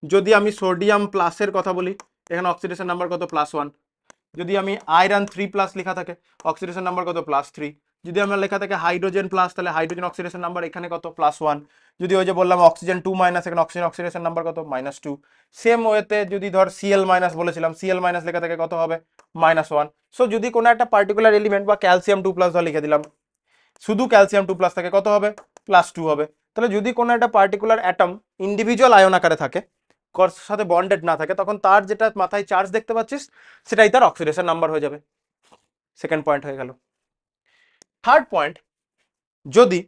যদি আমি সোডিয়াম প্লাসের কথা বলি, এখানে অক্সিডেশন নাম্বার কত +1। যদি আমি আয়রন 3+ লেখা থাকে, অক্সিডেশন নাম্বার কত +3। যদি আমার লেখা থাকে হাইড্রোজেন প্লাস, তাহলে হাইড্রোজেন অক্সিডেশন নাম্বার এখানে কত +1। যদি ওই যে বললাম অক্সিজেন 2-, এখানে অক্সিজেন অক্সিডেশন নাম্বার কত -2। সেম ওয়েতে যদি ধর Cl- বলেছিলাম, Cl- লেখা থাকে কত হবে -1। সো যদি কোনো একটা পার্টিকুলার এলিমেন্ট বা ক্যালসিয়াম 2+ ধর লিখে দিলাম, শুধু ক্যালসিয়াম 2+ থাকে কত হবে +2 হবে। তাহলে যদি কোনো একটা পার্টিকুলার অ্যাটম ইন্ডিভিজুয়াল আয়ন আকারে থাকে, সাথে বন্ডেড না থাকে, তখন তার যেটা মাথায় চার্জ দেখতে পাচ্ছিস সেটাই তার অক্সিডেশন নাম্বার হয়ে যাবে। সেকেন্ড পয়েন্ট হয়ে গেল। থার্ড পয়েন্ট, যদি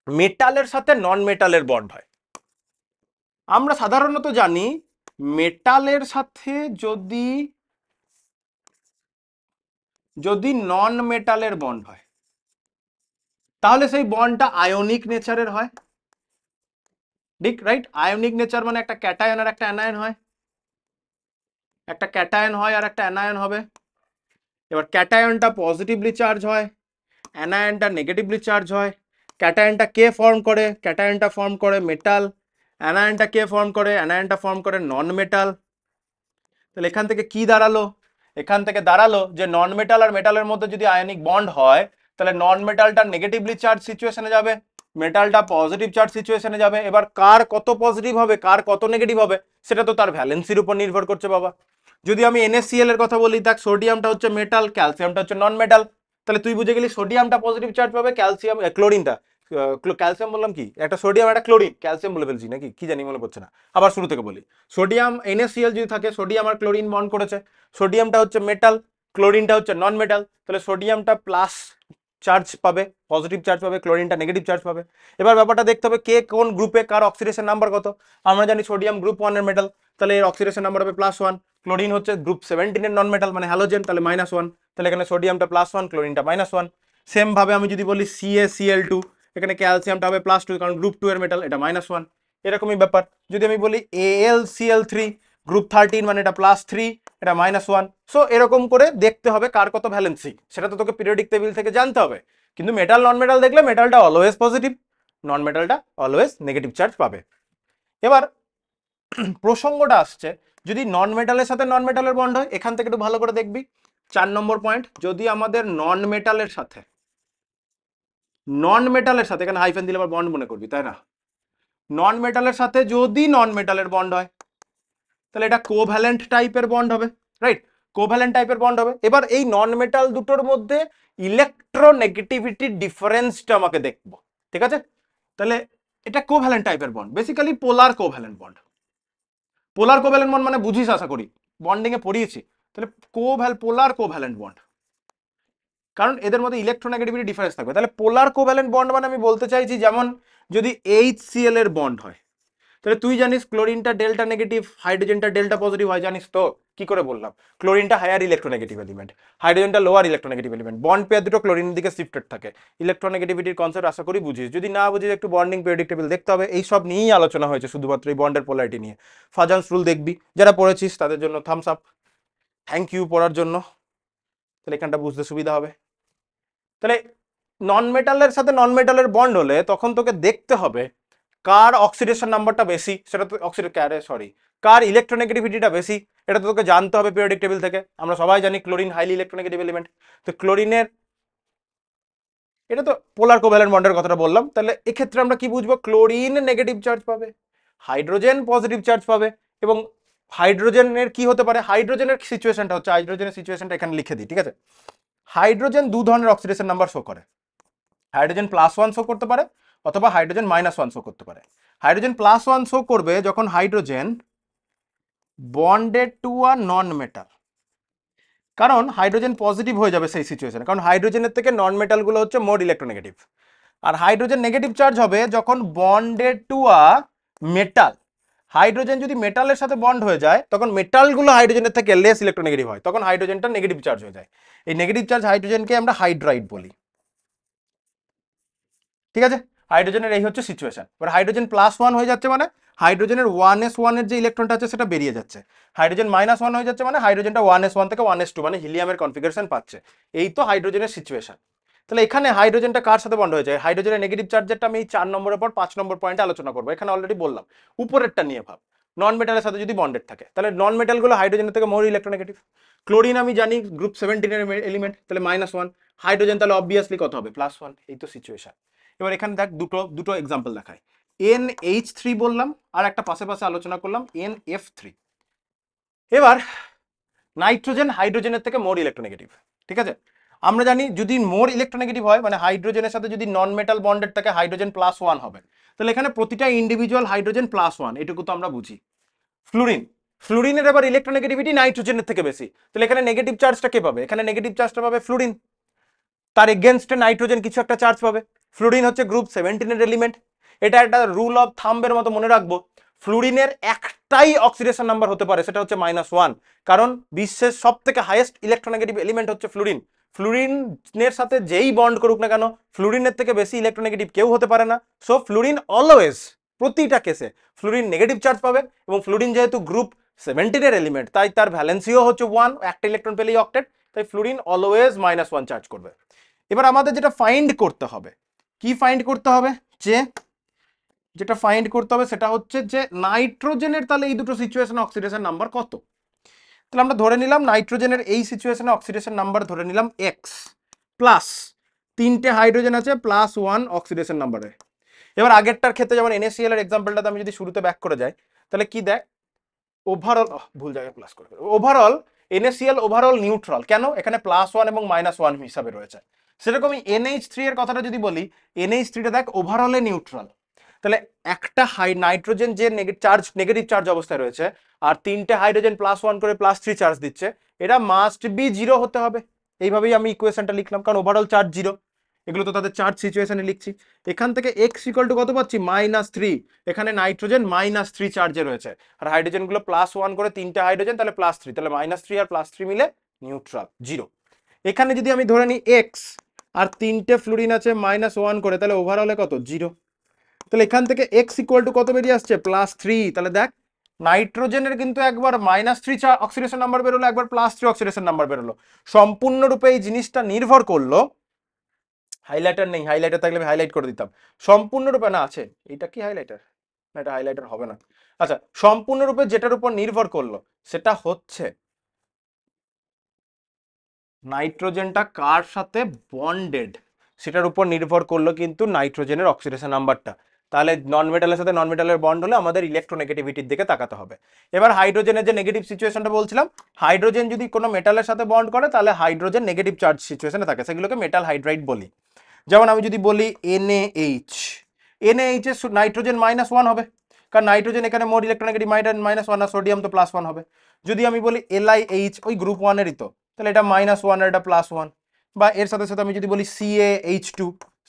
মেটালের সাথে নন মেটালের বন্ড হয়, আমরা সাধারণত জানি মেটালের সাথে যদি নন মেটালের বন্ড হয়, তাহলে সেই বন্ডটা আয়নিক নেচারের হয়, ঠিক রাইট। আয়নিক নেচার মানে একটা ক্যাটায়ন আর একটা অ্যানায়ন হয়, একটা ক্যাটায়ন হয় আর একটা অ্যানায়ন হবে। এবার ক্যাটায়নটা পজিটিভলি চার্জ হয়, অ্যানায়নটা নেগেটিভলি চার্জ হয়। ক্যাটায়নটা কে ফর্ম করে, ক্যাটায়নটা ফর্ম করে মেটাল, অ্যানায়নটা কে ফর্ম করে, অ্যানায়নটা ফর্ম করে নন মেটাল। তাহলে এখান থেকে কি দাঁড়ালো, এখান থেকে দাঁড়ালো যে নন মেটাল আর মেটালের মধ্যে যদি আয়নিক বন্ড হয়, তাহলে নন মেটালটা নেগেটিভলি চার্জ সিচুয়েশনে যাবে, মেটালটা পজিটিভ চার্জ সিচুয়েশনে যাবে। এবার কার কত পজিটিভ হবে কার কত নেগেটিভ হবে সেটা তো তার ভ্যালেন্সির উপর নির্ভর করছে বাবা। যদি আমি NaCl এর কথা বলি, দেখ সোডিয়ামটা হচ্ছে মেটাল, ক্যালসিয়ামটা হচ্ছে নন মেটাল, তাহলে তুই বুঝে গেলি সোডিয়ামটা পজিটিভ চার্জ পাবে, ক্লোরিনটা, ক্যালসিয়াম বললাম কি, একটা সোডিয়াম একটা ক্লোরিন, ক্যালসিয়াম বলে ফেলছি নাকি কি জানি মনে পড়ছে না, আবার শুরু থেকে বলি। সোডিয়াম NaCl যদি থাকে, সোডিয়াম আর ক্লোরিন বন্ড করেছে, সোডিয়ামটা হচ্ছে মেটাল, ক্লোরিনটা হচ্ছে নন মেটাল, তাহলে সোডিয়ামটা প্লাস চার্জ পাবে, পজিটিভ চার্জ পাবে, ক্লোরিনটা নেগেটিভ চার্জ পাবে। এবার ব্যাপারটা দেখতে হবে কে কোন গ্রুপে, কার অক্সিডেশন নাম্বার কত। আমরা জানি সোডিয়াম গ্রুপ 1 এর মেটাল, তাহলে এর অক্সিডেশন নাম্বার হবে +1। ক্লোরিন হচ্ছে গ্রুপ 17 এর নন মেটাল মানে হ্যালোজেন, তাহলে -1, তাহলে এখানে সোডিয়ামটা +1, ক্লোরিনটা -1। সেম ভাবে আমি যদি বলি CaCl2, এখানে ক্যালসিয়ামটা হবে +2 কারণ গ্রুপ 2 এর মেটাল, এটা -1। এরকমই ব্যাপার। যদি আমি বলি AlCl3, গ্রুপ 13 মানে এটা +3, এটা -1। সো এরকম করে দেখতে হবে কার কত ভ্যালেন্সি, সেটা তো তোকে পিরিয়ডিক টেবিল থেকে জানতে হবে। কিন্তু মেটাল নন মেটাল দেখলে মেটালটা অলওয়েজ পজিটিভ, নন মেটালটা অলওয়েজ নেগেটিভ চার্জ পাবে। এবার প্রসঙ্গটা আসছে, যদি নন মেটালের সাথে নন মেটালের বন্ড হয়, এখান থেকে একটু ভালো করে দেখবি 4 নম্বর পয়েন্ট, যদি আমাদের নন মেটালের সাথে এখানে হাইফেন দিলে আবার বন্ড মনে করবি তাই না, নন মেটালের সাথে যদি নন মেটালের বন্ড হয় তাহলে এটা কোভ্যালেন্ট টাইপের বন্ড হবে, রাইট? কোভ্যালেন্ট টাইপের বন্ড হবে। এবার এই নন মেটাল দুটোর মধ্যে ইলেকট্রোনেগেটিভিটি ডিফারেন্সটা আমাকে দেখবো, ঠিক আছে? তাহলে এটা কোভ্যালেন্ট টাইপের বন্ড, বেসিক্যালি পোলার কোভ্যালেন্ট বন্ড। পোলার কোভ্যালেন্ট বন্ড মানে বুঝিস আশা করি, বন্ডিং এ পড়িয়েছি। তাহলে পোলার কোভ্যালেন্ট বন্ড, কারণ এদের মধ্যে ইলেকট্রোনেগেটিভিটি ডিফারেন্স থাকবে। তাহলে পোলার কোভ্যালেন্ট বন্ড মানে আমি বলতে চাইছি যেমন যদি HCl এর বন্ড হয়, তাহলে তুই জানিস ক্লোরিনটা ডেল্টা নেগেটিভ, হাইড্রোজেনটা ডেল্টা পজিটিভ হয়, জানিস তো? কি করে বললাম? ক্লোরিনটা হায়ার ইলেকট্রোনেগেটিভ এলিমেন্ট, হাইড্রোজেনটা lower electronegative element, bond pair দুটো ক্লোরিনের দিকে শিফটেড থাকে। ইলেকট্রোনেগেটিভিটির কনসেপ্ট আশা করি বুঝিস, যদি না বুঝিস একটু বন্ডিং পিরিয়ডিক টেবিল দেখতে হবে। এই সব নিয়েই আলোচনা হয়েছে শুধুমাত্র এই বন্ডের পোলারিটি নিয়ে। ফাজান্স রুল দেখবি, যারা পড়েছিস তাদের জন্য থামস আপ, থ্যাংক ইউ পড়ার জন্য, তাহলে এখানটা বুঝতে সুবিধা হবে। তাহলে নন মেটালের সাথে নন মেটালের বন্ড হলে তখন তোকে দেখতে হবে কার অক্সিডেশন নাম্বারটা বেশি, সেটা তো কার ইলেকট্রোনেগেটিভিটিটা বেশি, এটা তো তোকে জানতে হবে পিরিয়ডিক টেবিল থেকে। আমরা সবাই জানি ক্লোরিন হাইলি ইলেকট্রোনেগেটিভ এলিমেন্ট, তো ক্লোরিনের এটা তো পোলার কোভ্যালেন্ট বন্ডের কথাটা বললাম। তাহলে এক্ষেত্রে আমরা কি বুঝবো? ক্লোরিন নেগেটিভ চার্জ পাবে, হাইড্রোজেন পজিটিভ চার্জ পাবে। এবং হাইড্রোজেনের কি হতে পারে, হাইড্রোজেনের সিচুয়েশনটা হচ্ছে, হাইড্রোজেনের সিচুয়েশনটা এখানে লিখে দিই, ঠিক আছে? হাইড্রোজেন দু ধরনের অক্সিডেশন নাম্বার শো করে, হাইড্রোজেন +1 শো করতে পারে অথবা হাইড্রোজেন -1 শো করতে পারে। হাইড্রোজেন +1 শো করবে যখন hydrogen bonded to a non metal, কারণ হাইড্রোজেন পজিটিভ হয়ে যাবে সেই সিচুয়েশনে, কারণ হাইড্রোজেনের থেকে নন মেটালগুলো হচ্ছে মোর ইলেকট্রোনেগেটিভ। আর হাইড্রোজেন নেগেটিভ চার্জ হবে যখন bonded to a metal. Hydrogen যদি মেটালের সাথে বন্ড হয়ে যায় তখন মেটালগুলো হাইড্রোজেনের থেকে লেস ইলেকট্রোনেগেটিভ হয়, তখন হাইড্রোজেনটা নেগেটিভ চার্জ হয়ে যায়। এই নেগেটিভ চার্জ হাইড্রোজেনকে আমরা হাইড্রাইড বলি, ঠিক আছে? হাইড্রোজেনের এই হচ্ছে সিচুয়েশন। এবার হাইড্রোজেন +1 হয়ে যাচ্ছে মানে হাইড্রোজেনের 1s1 এর যে ইলেকট্রনটা আছে সেটা বেরিয়ে যাচ্ছে, হাইড্রোজেন -1 হয়ে যাচ্ছে মানে হাইড্রোজেনটা 1s1 থেকে 1s2 মানে হিলিয়ামের কনফিগারেশন পাচ্ছে। এই তো হাইড্রোজেনের সিচুয়েশন। তাহলে এখানে হাইড্রোজেনটা কার সাথে বন্ড হয়ে যায়? হাইড্রোজেনের নেগেটিভ চার্জেরটা আমি 4 নম্বরের পর 5 নম্বর পয়েন্টে আলোচনা করবো, এখানে অলরেডি বললাম। উপরেরটা নিয়ে ভাব, নন মেটালের সাথে যদি বন্ডেড থাকে তাহলে নন মেটালগুলো হাইড্রোজেনের থেকে মোর ইলেকট্রোনেগেটিভ। ক্লোরিন আমি জানি গ্রুপ 17 এর এলিমেন্ট, তাহলে -1, হাইড্রোজেন তাহলে অবভিয়াসলি কত হবে? +1। এই তো সিচুয়েশন। এবার এখানে দেখ দুটো এক্সাম্পল দেখায়, NH3 বললাম আর একটা পাশে পাশে আলোচনা করলাম NF3। এবার নাইট্রোজেন হাইড্রোজেনের থেকে মোর ইলেকট্রোনেগেটিভ, ঠিক আছে? আমরা জানি যদি মোর ইলেকট্রোনেগেটিভ হয় মানে হাইড্রোজেনের সাথে যদি নন মেটাল বন্ডেড থাকে হাইড্রোজেন +1 হবে, তাহলে এখানে প্রতিটা ইন্ডিভিজুয়াল হাইড্রোজেন +1, এটুকু তো আমরা বুঝি। ফ্লুরিনের এবার ইলেকট্রোনেগেটিভিটি নাইট্রোজেনের থেকে বেশি, তাহলে এখানে নেগেটিভ চার্জটা কে পাবে? এখানে নেগেটিভ চার্জটা পাবে ফ্লুরিন, তার এগেনস্টে নাইট্রোজেন কিছু একটা চার্জ পাবে। ফ্লুরিন হচ্ছে গ্রুপ 17 এর এলিমেন্ট, এটা একটা রুল অফ থাম্বের মতো মনে রাখবো। ফ্লুরিনের একটাই অক্সিডেশন নাম্বার হতে পারে, সেটা হচ্ছে -1, কারণ বিশ্বের সব থেকে হাইয়েস্ট ইলেকট্রোনেগেটিভ এলিমেন্ট হচ্ছে ফ্লুরিন। ফ্লুরিনের সাথে যেই বন্ড করুক না কেন ফ্লুরিনের থেকে বেশি ইলেকট্রোনেগেটিভ কেউ হতে পারে না। সো ফ্লুরিন অলওয়েজ, প্রতিটা কেসে ফ্লুরিন নেগেটিভ চার্জ পাবে। এবং ফ্লুরিন যেহেতু গ্রুপ 17 এর এলিমেন্ট তাই তার ভ্যালেন্সিও হচ্ছে 1, একটা ইলেকট্রন পেলেই অক্টেট, তাই ফ্লুরিন অলওয়েজ -1 চার্জ করবে। এবার আমাদের যেটা ফাইন্ড করতে হবে, কি ফাইন্ড করতে হবে? যেটা ফাইন্ড করতে হবে সেটা হচ্ছে যে নাইট্রোজেনের তাহলে এই দুটো সিচুয়েশনে অক্সিডেশন নাম্বার কত। তাহলে আমরা ধরে নিলাম নাইট্রোজেনের এই সিচুয়েশনে অক্সিডেশন নাম্বার ধরে নিলাম x, প্লাস 3টে হাইড্রোজেন আছে +1 অক্সিডেশন নাম্বারে। এবার আগেরটার ক্ষেত্রে যেমন NaCl এর এক্সাম্পলটাতে আমি যদি শুরুতে ব্যাক করে যাই, তাহলে কি দেখ ওভারঅল, ভুল জায়গায় প্লাস করে, ওভারঅল NaCl ওভারঅল নিউট্রাল, কেন? এখানে +1 এবং -1 হিসাবে রয়েছে। সেরকমই NH3 এর কথাটা যদি বলি, NH3টা দেখ ওভারঅলে নিউট্রাল। তাহলে একটা নাইট্রোজেন যে নেগেটিভ চার্জ অবস্থায় রয়েছে আর 3টে হাইড্রোজেন +1 করে +3 চার্জ দিচ্ছে, এটা মাস্ট বি 0 হতে হবে। এইভাবেই আমি ইকুয়েশনটা লিখলাম, কারণ ওভারঅল চার্জ 0। এগুলো তো তাদের চার্জ সিচুয়েশনে লিখছি। এখান থেকে এক্স ইকুয়াল টু কত পাচ্ছি -3, এখানে নাইট্রোজেন -3 চার্জে রয়েছে আর হাইড্রোজেন গুলো +1 করে, তিনটে হাইড্রোজেন তাহলে +3, তাহলে -3 আর +3 মিলে নিউট্রাল 0। এখানে যদি আমি ধরে নিই এক্স আর তিনটে ফ্লুরিন আছে -1 করে, তাহলে ওভারঅলে কত 0। তাহলে এখান থেকে এক্স ইকুয়াল টু কত বেরিয়ে আসছে +3। তাহলে দেখ নাইট্রোজেনের কিন্তু একবার -3 অক্সিডেশন নাম্বার বেরোলো, একবার +3 অক্সিডেশন নাম্বার বেরোলো। সম্পূর্ণরূপে এই জিনিসটা নির্ভর করলো, হাইলাইটার নেই, হাইলাইটার থাকলে আমি হাইলাইট করে দিতাম। সম্পূর্ণরূপে না আছে, এটা কি হাইলাইটার, না এটা হাইলাইটার হবে না। আচ্ছা, সম্পূর্ণরূপে যেটার উপর নির্ভর করলো সেটা হচ্ছে নাইট্রোজেনটা কার সাথে বন্ডেড, সেটার উপর নির্ভর করলো কিন্তু নাইট্রোজেনের অক্সিডেশন নাম্বারটা। তাহলে নন মেটালের সাথে নন মেটালের বন্ড হলে আমাদের ইলেকট্রোনেগেটিভিটির দিকে তাকাতে হবে। এবার হাইড্রোজেনের যে নেগেটিভ সিচুয়েশনটা বলছিলাম, হাইড্রোজেন যদি কোনো মেটালের সাথে বন্ড করে তাহলে হাইড্রোজেন নেগেটিভ চার্জ সিচুয়েশনে থাকে, সেগুলোকে মেটাল হাইড্রাইড বলি। যেমন আমি যদি বলি NaH, NaH এর নাইট্রোজেন -1 হবে, কারণ নাইট্রোজেন এখানে মোর ইলেকট্রোনেগেটিভ -1 আর সোডিয়াম তো +1 হবে। যদি আমি বলি LiH, ওই গ্রুপ 1 এরই তো, তাহলে এটা -1 আর এটা +1। বা এর সাথে সাথে আমি যদি বলি CaH2,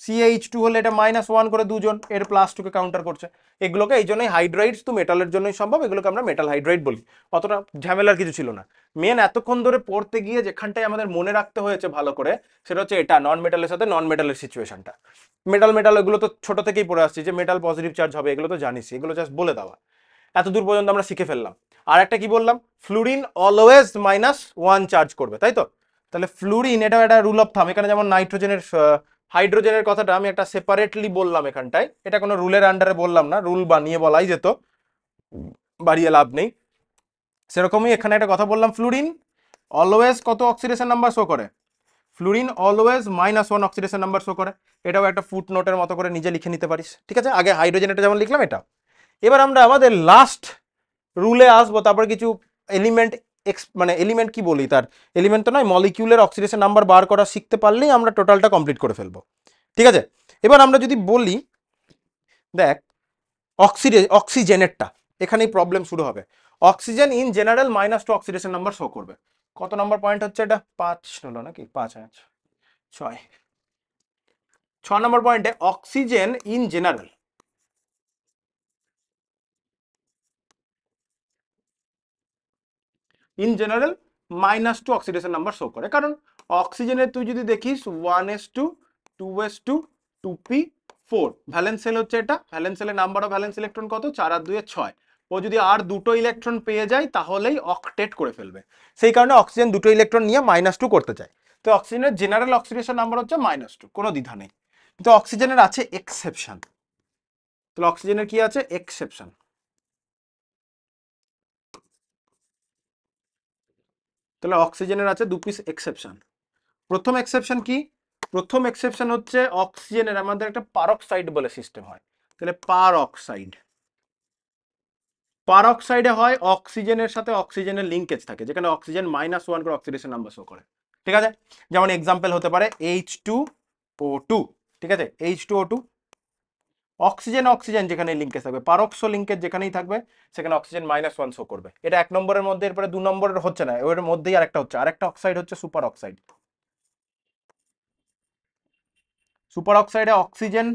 CaH2 হলে এটা -1 করে দুজন, এর +2 কে কাউন্টার করছে। এগুলোকে এই জন্যই হাইড্রাইডস তো মেটালের জন্যই সম্ভব, এগুলোকে আমরা মেটাল হাইড্রাইড বলি। অতটা ঝামেলার কিছু ছিল না। মেন এতক্ষণ ধরে পড়তে গিয়ে যেখানটায় আমাদের মনে রাখতে হয়েছে ভালো করে, সেটা হচ্ছে এটা নন মেটালের সাথে নন মেটালের সিচুয়েশনটা। মেটাল মেটাল এগুলো তো ছোট থেকেই পড়ে আসছি, যে মেটাল পজিটিভ চার্জ হবে এগুলো তো জানিস, এগুলো জাস্ট বলে দেওয়া। এত দূর পর্যন্ত আমরা শিখে ফেললাম। আর একটা কি বললাম, ফ্লুরিন অলওয়েজ -1 চার্জ করবে, তাই তো? তাহলে ফ্লুরিন, এটা একটা রুল অফ থাম। এখানে যেমন নাইট্রোজেনের হাইড্রোজেনের কথাটা আমি একটা সেপারেটলি বললাম এখানটায়, এটা কোনো রুলের আন্ডারে বললাম না, রুল বানিয়ে বলাই যেত, বাড়িয়ে লাভ নেই। সেরকমই এখানে একটা কথা বললাম, ফ্লুরিন অলওয়েজ কত অক্সিডেশন নাম্বার শো করে, fluorine always -1 oxidation number show করে। এটাও একটা ফুট নোটের মতো করে নিজে লিখে নিতে পারিস, ঠিক আছে? আগে হাইড্রোজেন এটা যেমন লিখলাম এটা। এবার আমরা আমাদের লাস্ট রুলে আসবো, তারপর কিছু এলিমেন্ট মানে এলিমেন্ট কি বলি, তার এলিমেন্ট তো নয়, মলিকিউলের অক্সিডেশন নাম্বার বার করা শিখতে পারলেই আমরা টোটালটা কমপ্লিট করে ফেলবো, ঠিক আছে? এবার আমরা যদি বলি, দেখ অক্সিজেনেরটা, এখানেই প্রবলেম শুরু হবে। Oxygen in general -2 oxidation number show করবে। কত নম্বর পয়েন্ট হচ্ছে এটা, 5 হলো নাকি, 5, 6, 6 নম্বর পয়েন্টে oxygen in general, -2 oxidation number show করে। কারণ অক্সিজেনের তুই যদি দেখিস 1s2 2s2 2p4 valence sell হচ্ছে এটা, ভ্যালেন্স সেলের নাম্বার অফ ভ্যালেন্স ইলেকট্রন কত, 4 আর 2 6। ও যদি আর দুটো ইলেকট্রন পেয়ে যায় তাহলেই অকটেট করে ফেলবে, সেই কারণে অক্সিজেন দুটো ইলেকট্রন নিয়ে -2 করতে চায়। তো অক্সিজেনের জেনারেল অক্সিডেশন নাম্বার হচ্ছে -2, কোনো দ্বিধা নেই। কিন্তু অক্সিজেনের আছে এক্সেপশন। তাহলে অক্সিজেনের কি আছে, এক্সেপশন। তাহলে অক্সিজেনের আছে 2 পিস এক্সেপশন। প্রথম এক্সেপশন কি, প্রথম এক্সেপশন হচ্ছে অক্সিজেনের আমাদের একটা পারক্সাইড বলে সিস্টেম হয়। তাহলে পারক্সাইড, পারক্সাইডে হয় অক্সিজেনের সাথে অক্সিজেনের লিঙ্কেজ থাকে, যেখানে অক্সিজেন -1 করে অক্সিডেশন নাম্বার শো করে, ঠিক আছে? যেমন এক্সাম্পল হতে পারে H2O2, ঠিক আছে? H2O2, অক্সিজেন অক্সিজেন যেখানে লিঙ্কেজ থাকবে, পারক্সো লিঙ্কেজ যেখানেই থাকবে সেখানে অক্সিজেন -1 শো করবে। এটা 1 নম্বরের মধ্যে, এরপরে 2 নম্বরের হচ্ছে না, ওর মধ্যেই আরেকটা হচ্ছে, আরেকটা অক্সাইড হচ্ছে সুপার অক্সাইড। সুপার অক্সাইডে অক্সিজেন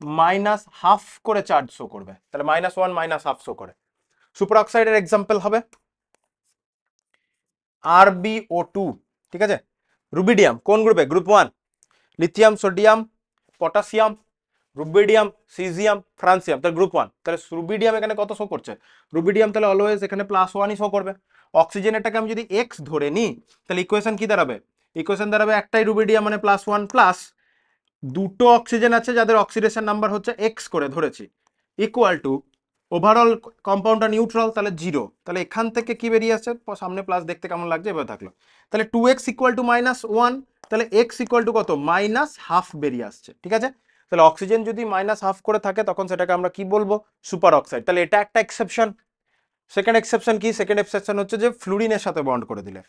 -1/2 করে চার্জ শো করবে, তাহলে -1 -1/2 শো করে। সুপার অক্সাইডের এক্সাম্পল হবে RbO2, ঠিক আছে? রুবিডিয়াম কোন গ্রুপে, group 1, lithium sodium potassium, rubidium caesium francium, তাহলে গ্রুপ 1। তাহলে রুবিডিয়াম এখানে কত শো করছে, রুবিডিয়াম তাহলে অলওয়েজ এখানে +1ই শো করবে। অক্সিজেনেরটাকে আমি যদি X ধরে নিই, তাহলে ইকুয়েশন কি দাঁড়াবে, ইকুয়েশন দাঁড়াবে একটাই রুবিডিয়াম মানে +1 প্লাস দুটো অক্সিজেন আছে যাদের অক্সিডেশন নাম্বার হচ্ছে X করে ধরেছি, ইকুয়াল টু ওভারঅল কম্পাউন্ডটা নিউট্রাল, তাহলে 0। তাহলে এখান থেকে কি বেরিয়ে আসছে, সামনে প্লাস দেখতে কেমন লাগছে, এভাবে থাকলো। তাহলে 2x ইকুয়াল টু -1, তাহলে x ইকুয়াল টু কত, -1/2 বেরিয়ে আসছে, ঠিক আছে? তাহলে অক্সিজেন যদি -1/2 করে থাকে তখন সেটাকে আমরা কি বলবো, সুপার অক্সাইড। তাহলে এটা একটা এক্সেপশন। সেকেন্ড এক্সেপশন কি, সেকেন্ড এক্সেপশন হচ্ছে যে ফ্লুরিনের সাথে বন্ড করে দিলে,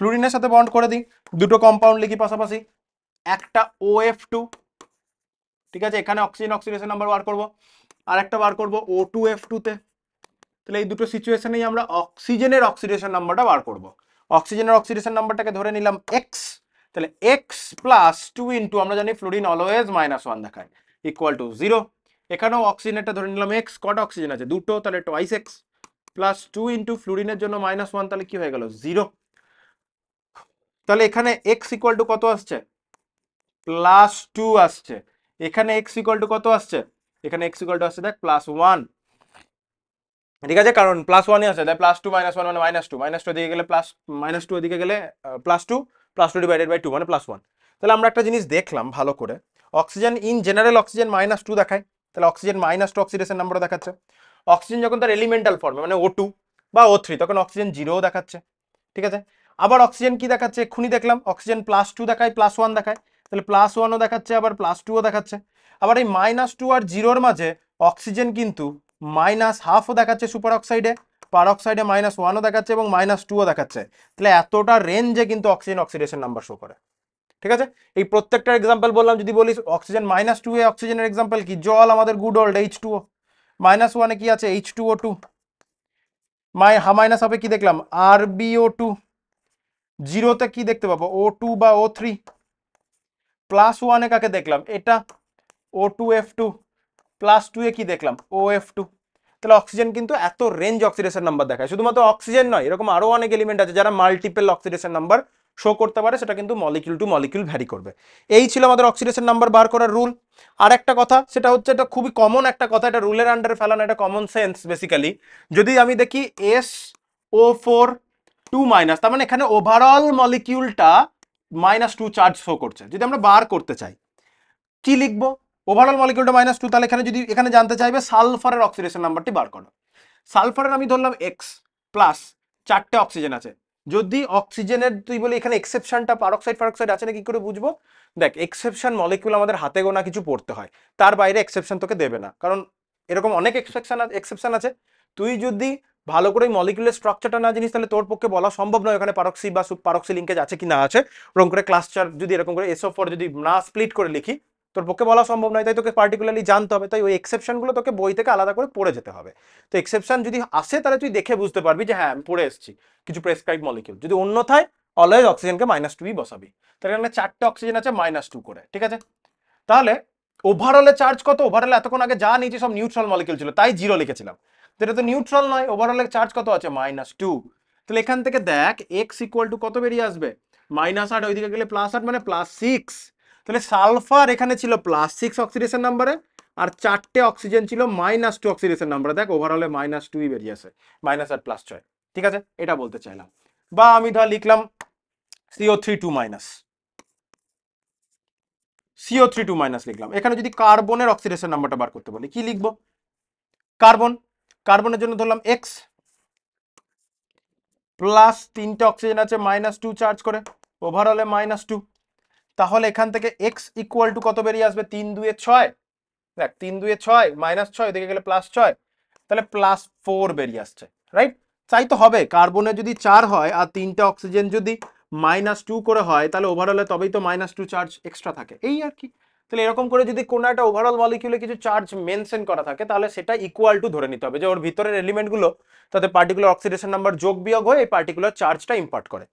ফ্লুরিনের সাথে বন্ড করে দিই, দুটো কম্পাউন্ড লিখি পাশাপাশি, একটা OF2, ঠিক আছে? এখানে অক্সিজেন অক্সিডেশন নাম্বার বার করবো, আর একটা বার করবো O2F2 তে। তাহলে এই দুটো সিচুয়েশনেই আমরা অক্সিজেনের অক্সিডেশন নাম্বারটা বার করব। অক্সিজেনের অক্সিডেশন নাম্বারটাকে ধরে নিলাম X, তাহলে এক্স প্লাস টু ইন্টু, আমরা জানি ফ্লুরিন অলওয়েজ -1 দেখায়, ইকুয়াল টু 0। এখানেও অক্সিজেনটা ধরে নিলাম এক্স, কটা অক্সিজেন আছে দুটো, তাহলে twice x plus two into ফ্লুরিনের জন্য -1, তাহলে কি হয়ে গেল 0। তাহলে এখানে এক্স ইকুয়াল টু কত আসছে, +2 আসছে। এখানে এক্স ইকুয়াল টু কত আসছে, এখানে এক্স ইকুয়াল টু আসছে দেখ +1, ঠিক আছে, কারণ +1ই আছে, তাই +2 -1 মানে -2, -2 দিকে গেলে প্লাস, -2 দিকে গেলে +2, +2 ডিভাইডেড বাই 2 মানে +1। তাহলে আমরা একটা জিনিস দেখলাম ভালো করে, অক্সিজেন ইন জেনারেল অক্সিজেন -2 দেখায়, তাহলে অক্সিজেন -2 অক্সিডেশন নাম্বার দেখাচ্ছে। অক্সিজেন যখন তার এলিমেন্টাল ফর্মে মানে O2 বা O3 তখন অক্সিজেন 0 দেখাচ্ছে, ঠিক আছে। আবার অক্সিজেন কি দেখাচ্ছে, এক্ষুনি দেখলাম অক্সিজেন +2 দেখায়, +1 দেখায়, তাহলে +1ও দেখাচ্ছে, আবার +2ও দেখাচ্ছে। আবার এই -2 আর 0-র মাঝে অক্সিজেন কিন্তু -1/2ও দেখাচ্ছে সুপার অক্সাইডে, পার অক্সাইডে -1ও দেখাচ্ছে এবং -2ও দেখাচ্ছে। তাহলে এতটা রেঞ্জে কিন্তু অক্সিজেন অক্সিডেশন নাম্বার শো করে, ঠিক আছে। এই প্রত্যেকটার এক্সাম্পল বললাম, যদি বলিস অক্সিজেন -2 এ অক্সিজেনের এক্সাম্পল কি, জল, আমাদের গুড ওল্ড H2O, -1 এ কি আছে H2O2, মাইনাস হবে কি দেখলাম RbO2, জিরোতে কি দেখতে পাবো O2 বা O3, +1 এ কাকে দেখলাম এটা O2F2, +2 এ কি দেখলাম OF2। তাহলে অক্সিজেন কিন্তু এত রেঞ্জ অক্সিডেশন নাম্বার দেখায়, শুধুমাত্র অক্সিজেন নয়, এরকম আরো অনেক এলিমেন্ট আছে যারা মাল্টিপল অক্সিডেশন নাম্বার শো করতে পারে, সেটা কিন্তু মলিকিউল টু মলিকিউল ভ্যারি করবে। এই ছিল আমাদের অক্সিডেশন নাম্বার বার করার রুল। আর একটা কথা, সেটা হচ্ছে এটা খুবই কমন একটা কথা, এটা রুলের আন্ডারে ফেলানো, এটা কমন সেন্স বেসিক্যালি। যদি আমি দেখি SO4 2-, তার মানে এখানে ওভারঅল মলিকিউলটা -2 চার্জ শো করছে। যদি আমরা বার করতে চাই কি লিখবো, ওভারঅল মলিকিউলটা -2, তাহলে এখানে যদি এখানে জানতে চাইবে সালফারের অক্সিডেশন নাম্বারটি বার করো। সালফারের আমি ধরলাম এক্স প্লাস, 4টে অক্সিজেন আছে, যদি অক্সিজেনের তুই বলি এখানে এক্সেপশনটা পারক্সাইড ফারক্সাইড আছে না, কি করে বুঝবো, দেখ এক্সেপশন মলিকিউল আমাদের হাতে গোনা কিছু পড়তে হয়, তার বাইরে এক্সেপশন তোকে দেবে না, কারণ এরকম অনেক এক্সেপশন আছে। তুই যদি ভালো করে মলিকিউলের স্ট্রাকচারটা না জানিস, তাহলে তোর পক্ষে বলা সম্ভব নয় ওখানে পারক্সি বা পারক্সি লিঙ্কেজ আছে কি না আছে। ওরকম করে ক্লাস চার যদি এরকম করে SO4 যদি না স্প্লিট করে লিখি, তোর পক্ষে বলা সম্ভব নয়, তাই তোকে পার্টিকুলারলি জানতে হবে, তাই ওই এক্সেপশনগুলো তোকে বই থেকে আলাদা করে পড়ে যেতে হবে। তো এক্সেপশন যদি আসে তাহলে তুই দেখে বুঝতে পারবি যে হ্যাঁ আমি পড়ে এসেছি কিছু প্রেসক্রাইব মলিকিউল, যদি অন্যথায় অলওয়েজ অক্সিজেনকে -2ই বসাবি। তাহলে এখানে 4টে অক্সিজেন আছে -2 করে, ঠিক আছে। তাহলে ওভারঅলে চার্জ কত, ওভারঅলে এতক্ষণ আগে যা নিয়েছি সব নিউট্রাল মলিকিউল ছিল তাই 0 লিখেছিলাম, তো এটা তো নিউট্রাল নয়, ওভারঅলে চার্জ কত আছে -2। তাহলে এখান থেকে দেখ এক্স ইকুয়াল টু কত বেরিয়ে আসবে, -8, ওইদিকে গেলে +8 মানে +6। তাহলে সালফার এখানে ছিল +6 অক্সিডেশন নাম্বারে, আর 4টে অক্সিজেন ছিল -2 অক্সিডেশন নাম্বারে, দেখ ওভারঅলে -2ই বেরিয়ে আসে, -8 +6, ঠিক আছে, এটা বলতে চাইলাম। বা আমি ধর লিখলাম CO3 2-, CO3 2- লিখলাম। এখানে যদি কার্বনের অক্সিডেশন নাম্বারটা বার করতে বলি কি লিখবো, কার্বন, কার্বনের জন্য ধরলাম এক্স প্লাস 3টে অক্সিজেন আছে -2 চার্জ করে, ওভারঅলে -2। তাহলে এখান থেকে এক্স ইকুয়াল টু কত বেরিয়ে আসবে, 3 2 6, দেখ 3 2 6 -6 এদিকে গেলে +6, তাহলে +4 বেরিয়ে আসছে, রাইট। তাই তো হবে, কার্বনের যদি 4 হয় আর 3টে অক্সিজেন যদি -2 করে হয়, তাহলে ওভারঅলে তবেই তো -2 চার্জ এক্সট্রা থাকে, এই আর কি। তাহলে এরকম করে যদি কোনো একটা ওভারঅল মলিকিউলে কিছু চার্জ মেনশন করা থাকে, তাহলে সেটা ইকুয়াল টু ধরে নিতে হবে যে ওর ভিতরের এলিমেন্টগুলো তাতে পার্টিকুলার অক্সিডেশন নাম্বার যোগ বিয়োগ হয়ে এই পার্টিকুলার চার্জটা ইম্পার্ট করে।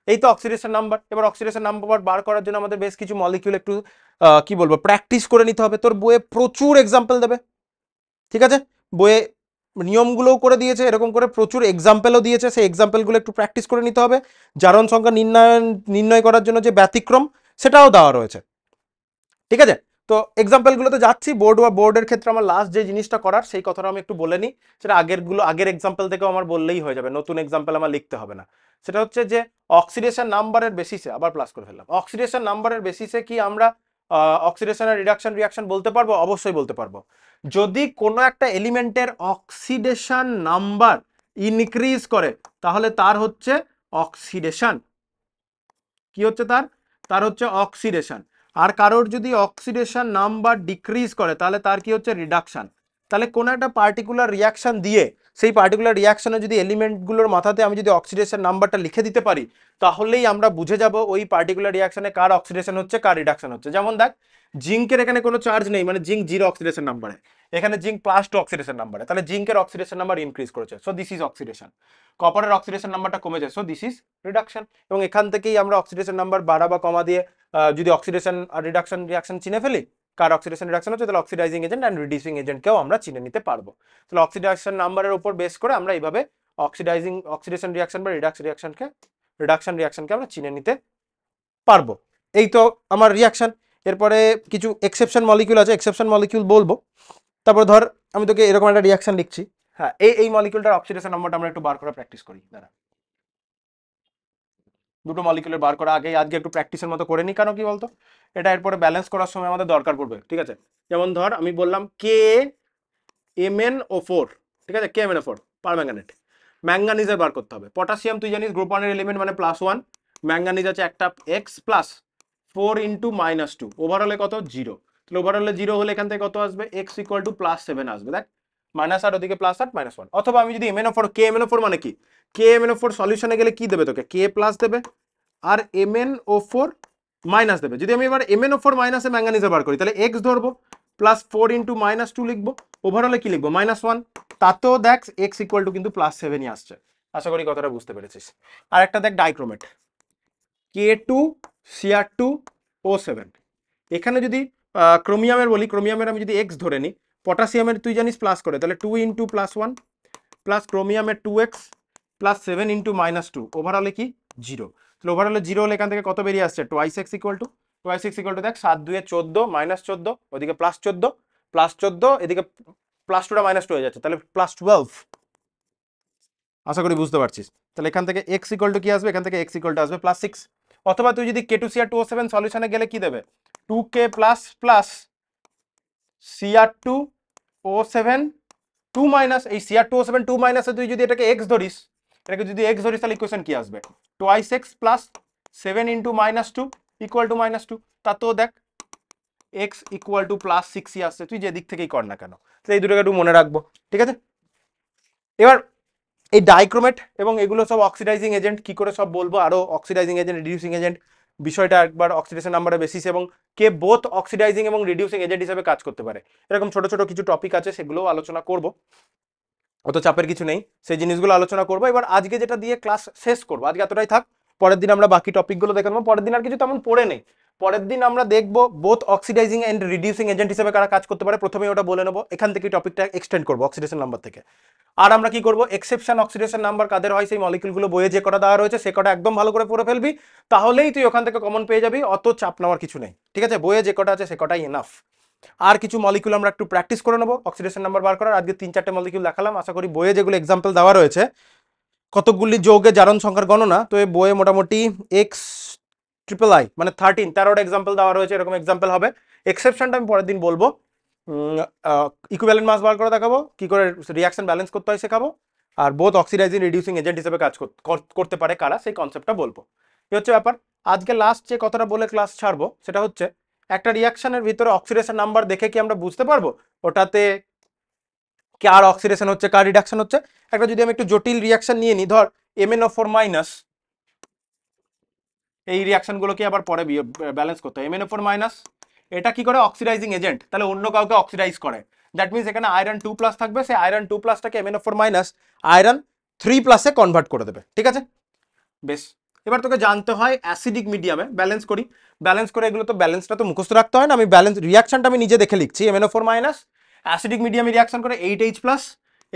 এই তো অক্সিডেশন নাম্বার। এবার অক্সিডেশন নাম্বার বার করার জন্য আমাদের বেশ কিছু মলিকিউল একটু কি বলবো প্র্যাকটিস করে নিতে হবে। তোর বইয়ে প্রচুর এক্সাম্পল দেবে, ঠিক আছে, বইয়ে নিয়মগুলোও করে দিয়েছে, এরকম করে প্রচুর এক্সাম্পলও দিয়েছে, সেই এক্সাম্পলগুলো একটু প্র্যাকটিস করে নিতে হবে। জারণ সংখ্যা নির্ণয় করার জন্য যে ব্যতিক্রম সেটাও দেওয়া রয়েছে, ঠিক আছে। তো এক্সাম্পলগুলোতে যাচ্ছি, বোর্ডের ক্ষেত্রে আমার লাস্ট যে জিনিসটা করার সেই কথাটা আমি একটু বলে নিই, সেটা আগের এক্সাম্পল থেকেও আমার বললেই হয়ে যাবে, নতুন এক্সাম্পল আমার লিখতে হবে না। সেটা হচ্ছে যে অক্সিডেশন নাম্বারের বেসিসে, আবার প্লাস করে ফেললাম, অক্সিডেশন নাম্বারের বেসিসে কি আমরা অক্সিডেশন আর রিডাকশন রিয়াকশন বলতে পারবো, অবশ্যই বলতে পারবো। যদি কোনো একটা এলিমেন্টের অক্সিডেশন নাম্বার ইনক্রিজ করে তাহলে তার হচ্ছে অক্সিডেশন, কি হচ্ছে তার, তার হচ্ছে অক্সিডেশন। আর কারোর যদি অক্সিডেশন নাম্বার ডিক্রিজ করে তাহলে তার কি হচ্ছে রিডাকশন। তাহলে কোনো একটা পার্টিকুলার রিয়াকশন দিয়ে সেই পার্টিকুলার রিয়াকশনে যদি এলিমেন্টগুলোর মাথাতে আমি যদি অক্সিডেশন নাম্বারটা লিখে দিতে পারি, তাহলেই আমরা বুঝে যাব ওই পার্টিকুলার রিয়াকশনে কার অক্সিডেশন হচ্ছে কার রিডাকশন হচ্ছে। যেমন দেখ, জিঙ্কের এখানে কোনো চার্জ নেই, মানে জিঙ্ক জিরো অক্সিডেশন নাম্বারে, এখানে জিঙ্ক +2 অক্সিডেশন নাম্বারে, তাহলে জিঙ্কের অক্সিডেশন নাম্বার ইনক্রিজ করেছে, সো দিস ইজ অক্সিডেশন। কপারের অক্সিডেশন নাম্বারটা কমেছে, সো দিস ইজ রিডাকশন। এবং এখান থেকেই আমরা অক্সিডেশন নাম্বার বাড়া বা কমা দিয়ে যদি অক্সিডেশন আর রিডাকশন রিয়াকশন চিনে ফেলি, কার অক্সিডেশন রিডাকশন হচ্ছে, তাহলে অক্সিডাইজিং এজেন্ট অ্যান্ড রিডিউসিং এজেন্টকেও আমরা চিনে নিতে পারবো। তাহলে অক্সিডেশন নাম্বারের উপর বেস করে আমরা এইভাবে অক্সিডেশন রিয়াকশন বা রিডাকশন রিয়াকশনকে আমরা চিনে নিতে পারবো। এই তো আমার রিয়াকশন। এরপরে কিছু এক্সেপশন মলিকিউল আছে, এক্সেপশন মলিকিউল বলবো। তারপর ধর আমি তোকে এরকম একটা রিয়াকশন লিখছি, হ্যাঁ এই মলিকিউলটার অক্সিডেশন নাম্বারটা আমরা একটু বার করা প্র্যাকটিস করি। দাঁড়া, দুটো মলিকিউলের বার করা আজকে একটু প্র্যাকটিসের মতো করে নিই, কেন কি বলতো, এটা এরপরে ব্যালেন্স করার সময় আমাদের দরকার পড়বে, ঠিক আছে। যেমন ধর আমি বললাম KMnO4, ঠিক আছে, KMnO4 পারম্যাঙ্গানেট, ম্যাঙ্গানিজের বার করতে হবে। পটাশিয়াম তুই জানিস গ্রুপ 1 এর এলিমেন্ট মানে +1, ম্যাঙ্গানিজ আছে একটা X প্লাস 4 × -2, ওভারঅলে কত 0, তাহলে ওভারঅলে 0 হলে এখান থেকে কত আসবে, X = +7 আসবে, দেখ -8 ওদিকে +8 -1। অথবা আমি যদি MnO4, KMnO4 মানে কি, KMnO4 সলিউশনে গেলে কি দেবে তোকে, K প্লাস দেবে আর MnO4 মাইনাস দেবে। যদি আমি এবার MnO4 মাইনাসে ম্যাঙ্গানিজে বার করি, তাহলে X ধরবো প্লাস 4 × -2 লিখবো, ওভারঅলে কি লিখবো -1, তাতেও দেখ X = কিন্তু +7ই আসছে। আশা করি কথাটা বুঝতে পেরেছিস। আর একটা দেখ ডাইক্রোমেট K2Cr2O7, এখানে যদি ক্রোমিয়ামের বলি, ক্রোমিয়ামের আমি যদি X ধরে নিই, পটাশিয়ামের তুই জানিস প্লাস করে, তাহলে 2 × +1 প্লাস ক্রোমিয়ামের 2X প্লাস 7 × -2, ওভারঅলে কি 0, তাহলে ওভারঅলে 0 হলে এখান থেকে কত বেরিয়ে আসছে, টোয়াইস X = দেখ 7 2 14 -14, ওদিকে +14 এদিকে +2টা -2 হয়ে যাচ্ছে, তাহলে +12। আশা করি বুঝতে পারছিস। তাহলে এখান থেকে X = কি আসবে, এখান থেকে X = আসবে +6। অথবা তুই যদি K2Cr2O7 সলিউশনে গেলে কি দেবে, 2K প্লাস Cr2O7 2 মাইনাস, এই Cr2O7 2 মাইনাসে তুই যদি এটাকে X ধরিস, তাহলে ইকুয়েশন কি আসবে, টোয়াইস X প্লাস 7 × -2 = -2, তাতেও দেখ X = +6ই আসছে, তুই যে দিক থেকেই কর না কেন। তো এই দুটোকে একটু মনে রাখবো, ঠিক আছে। এবার এই ডাইক্রোমেট এবং এগুলো সব অক্সিডাইজিং এজেন্ট, কি করে সব বলবো, আরো অক্সিডাইজিং এজেন্ট রিডিউসিং এজেন্ট বিষয়টা একবার অক্সিডেশন নাম্বারের বেসিস এবং কে বোথ অক্সিডাইজিং এবং রিডিউসিং এজেন্ট হিসেবে কাজ করতে পারে, এরকম ছোট ছোট কিছু টপিক আছে, সেগুলোও আলোচনা করব, অত চাপের কিছু নেই, সেই জিনিসগুলো আলোচনা করবো। এবার আজকে যেটা দিয়ে ক্লাস শেষ করবো, আজকে এতটাই থাক, পরের দিন আমরা বাকি টপিকগুলো দেখে নেবো। পরের দিন আর কিছু তেমন পড়ে নেই, পরের দিন আমরা দেখবো both oxidising and reducing agent হিসেবে কারা কাজ করতে পারে, প্রথমে ওটা বলে নেবো, এখান থেকে টপিকটা এক্সটেন্ড করবো অক্সিডেশন নাম্বার থেকে। আর আমরা কি করবো, এক্সেপশন অক্সিডেশন নাম্বার কাদের হয়, সেই মলিকিউলগুলো বইয়ে যে কটা দেওয়া রয়েছে সে কটা একদম ভালো করে পড়ে ফেলবি, তাহলেই তুই ওখান থেকে কমন পেয়ে যাবি, অত চাপ নেওয়ার কিছু নেই, ঠিক আছে। বইয়ে যে কটা আছে সে কটাই এনাফ। আর কিছু মলিকিউল আমরা একটু প্র্যাকটিস করে নেবো অক্সিডেশন নাম্বার বার করার। আজকে 3-4টে মলিকিউল দেখালাম, আশা করি বইয়ে যেগুলো এক্সাম্পল দেওয়া রয়েছে, কতগুলি যৌগে জারণ সংখ্যার গণনা, তো এই বইয়ে মোটামুটি XIII মানে 13টা এক্সাম্পল দেওয়া রয়েছে, এরকম এক্সাম্পল হবে। এক্সেপশনটা আমি পরের দিন বলবো, ইকুইভ্যালেন্ট মাস বার করে দেখাবো, কি করে রিয়াকশন ব্যালেন্স করতে হয় শেখাবো, আর বোথ অক্সিডাইজিং রিডিউসিং এজেন্ট হিসেবে কাজ করতে পারে কারা, সেই কনসেপ্টটা বলবো। এই হচ্ছে ব্যাপার। আজকে লাস্ট যে কথাটা বলে ক্লাস ছাড়বো সেটা হচ্ছে, একটা রিয়াকশনের ভিতরে অক্সিডেশন নাম্বার দেখে কি আমরা বুঝতে পারবো ওটাতে কার অক্সিডেশন হচ্ছে কার রিডাকশন হচ্ছে। একটা যদি আমি একটু জটিল রিয়াকশন নিয়ে নিই, ধর MnO4 মাইনাস, এই রিয়াকশনগুলোকে আবার পরে ব্যালেন্স করতে হয়। MnO4 মাইনাস এটা কি করে, অক্সিডাইজিং এজেন্ট, তাহলে অন্য কাউকে অক্সিডাইজ করে, দ্যাট মিনস এখানে আয়রন 2+ থাকবে, সেই আয়রন 2+টাকে MnO4 মাইনাস আয়রন 3+এ কনভার্ট করে দেবে, ঠিক আছে। বেশ, এবার তোকে জানতে হয় অ্যাসিডিক মিডিয়ামে ব্যালেন্স করি, ব্যালেন্স করে এগুলো তো ব্যালেন্সটা তো মুখস্থ রাখতে হয় না, আমি ব্যালেন্স রিয়াকশনটা আমি নিজে দেখে লিখছি। MnO4 মাইনাস অ্যাসিডিক মিডিয়ামে রিয়াকশন করে 8H+,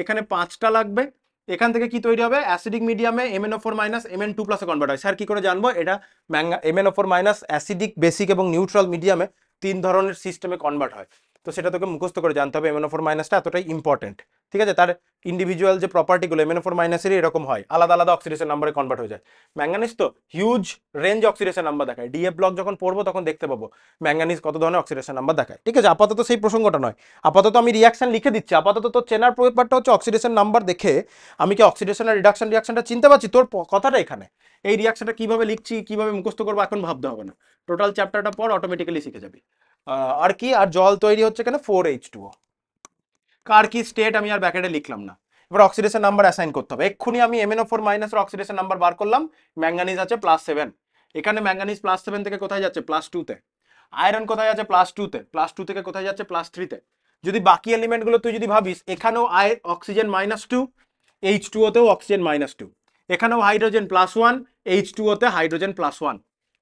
এখানে 5টা লাগবে, এখান থেকে কি তৈরি হবে, অ্যাসিডিক মিডিয়ামে MnO4 মাইনাস Mn2+ এ কনভার্ট হয়। স্যার কি করে জানবো এটা, MnO4 মাইনাস অ্যাসিডিক, বেসিক এবং নিউট্রাল মিডিয়ামে 3 ধরনের সিস্টেমে কনভার্ট হয়, তো সেটা তোকে মুখস্থ করে জানতে হবে। MnO4 মাইনাসটা এতটাই ইম্পর্টেন্ট, ঠিক আছে। তার ইন্ডিভিজুয়াল যে প্রপার্টিগুলো MnO4 মাইনাসেরই এরকম হয়, আলাদা আলাদা অক্সিডেশন নাম্বারে কনভার্ট হয়ে যায়। ম্যাঙ্গানিজ তো হিউজ রেঞ্জ অক্সিডেশন নাম্বার দেখায়, ডিএ ব্লক যখন পড়বো তখন দেখতে পাবো ম্যাঙ্গানিজ কত ধরনের অক্সিডেশন নাম্বার দেখায়, ঠিক আছে। আপাতত সেই প্রসঙ্গটা নয়, আপাতত আমি রিয়াকশন লিখে দিচ্ছি, আপাতত তোর চেনার ব্যাপারটা হচ্ছে অক্সিডেশন নাম্বার দেখে আমি কি অক্সিডেশন আর রিয়াকশনটা চিনতে পারছি, তোর কথাটা এখানে। এই রিয়াকশনটা কিভাবে লিখছি, কিভাবে মুখস্থ করবো এখন ভাবতে হবে না, টোটাল চ্যাপ্টারটা পর অটোমেটিক্যালি শিখে যাবি। আর কি, আর জল তৈরি হচ্ছে এখানে 4H2O, কার কি স্টেট আমি আর ব্র্যাকেটে লিখলাম না। এবার অক্সিডেশন নাম্বার অ্যাসাইন করতে হবে। এক্ষুনি আমি MnO4 মাইনাসের অক্সিডেশন নাম্বার বার করলাম। ম্যাঙ্গানিজ আছে +7, এখানে ম্যাঙ্গানিজ +7 থেকে কোথায় যাচ্ছে +2 তে। আয়রন কোথায় আছে +2 তে, +2 থেকে কোথায় যাচ্ছে +3 তে। যদি বাকি এলিমেন্টগুলো তুই যদি ভাবিস, এখানেও অক্সিজেন -2, H2O তেও অক্সিজেন -2, এখানেও হাইড্রোজেন +1, H2O তে হাইড্রোজেন +1।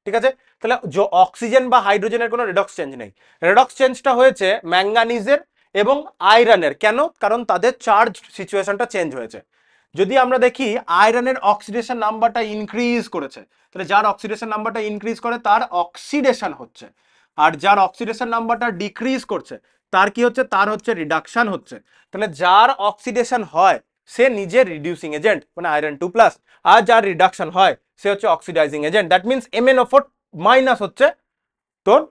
ঠিক আছে, তাহলে অক্সিজেন বা হাইড্রোজেনের কোনো রেডক্স চেঞ্জ নেই। রেডক্স চেঞ্জটা হয়েছে ম্যাঙ্গানিজের এবং আয়রনের। কেন? কারণ তাদের চার্জ সিচুয়েশনটা চেঞ্জ হয়েছে। যদি আমরা দেখি আয়রনের অক্সিডেশন নাম্বারটা ইনক্রিজ করেছে, তাহলে যার অক্সিডেশন নাম্বারটা ইনক্রিজ করে তার অক্সিডেশন হচ্ছে, আর যার অক্সিডেশন নাম্বারটা ডিক্রিজ করছে তার কি হচ্ছে, তার হচ্ছে রিডাকশন হচ্ছে। তাহলে যার অক্সিডেশন হয় সে নিজে রিডিউসিং এজেন্ট মানে আয়রন 2+, আর যার রিডাকশন হয় সে হচ্ছে oxidising agent. That means MnO4 minus হচ্ছে তোর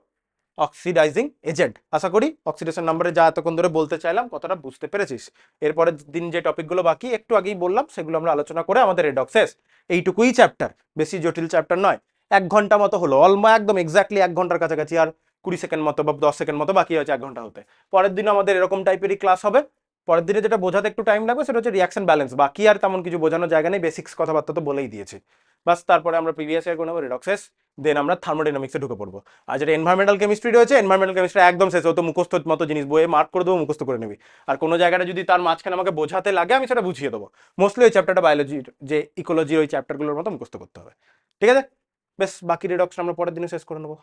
অক্সিডাইজিং এজেন্ট। আশা করি অক্সিডেশন নাম্বারে যা এতক্ষণ ধরে বলতে চাইলাম কথাটা বুঝতে পেরেছিস। এরপরের দিন যে টপিকগুলো বাকি একটু আগেই বললাম সেগুলো আমরা আলোচনা করে আমাদের রেডক্স শেষ। এইটুকুই চ্যাপ্টার, বেশি জটিল চ্যাপ্টার নয়। 1 ঘন্টা মতো হলো, একদম এক্স্যাক্টলি 1 ঘন্টার কাছাকাছি, আর 20 সেকেন্ড মতো বা 10 সেকেন্ড মতো বাকি আছে 1 ঘন্টা হতে। পরের দিন আমাদের এরকম টাইপেরই ক্লাস হবে। পরের দিনে যেটা বোঝাতে একটু টাইম লাগবে সেটা হচ্ছে রিয়াকশন ব্যালেন্স। বাকি আর তেমন কিছু বোঝানোর জায়গা নেই, বেসিক্স কথাবার্তা তো বলেই দিয়েছি। বাস তারপরে আমরা প্রিভিয়াস ইয়ার করে নেবো রেডক্স শেষ, দেন আমরা থার্মোডাইনামিক্সে ঢুকে পড়বো। আর যেটা এনভায়রনমেন্টাল কেমিস্ট্রি রয়েছে, এনভায়রনমেন্টাল কেমিস্ট্রি একদম শেষ, ও তো মুখস্থ মতো জিনিস, বইয়ে মার্ক করে দেবো, মুখস্থ করে নিবি। আর কোনো জায়গাটা যদি তার মাঝখানে আমাকে বোঝাতে লাগে আমি সেটা বুঝিয়ে দেবো। মোস্টলি ওই চ্যাপ্টারটা বায়োলজির যে ইকোলজির ওই চ্যাপ্টারগুলোর মতো মুখস্থ করতে হবে। ঠিক আছে, বেশ বাকি রিডক্সন আমরা পরের দিনে শেষ করে নেবো।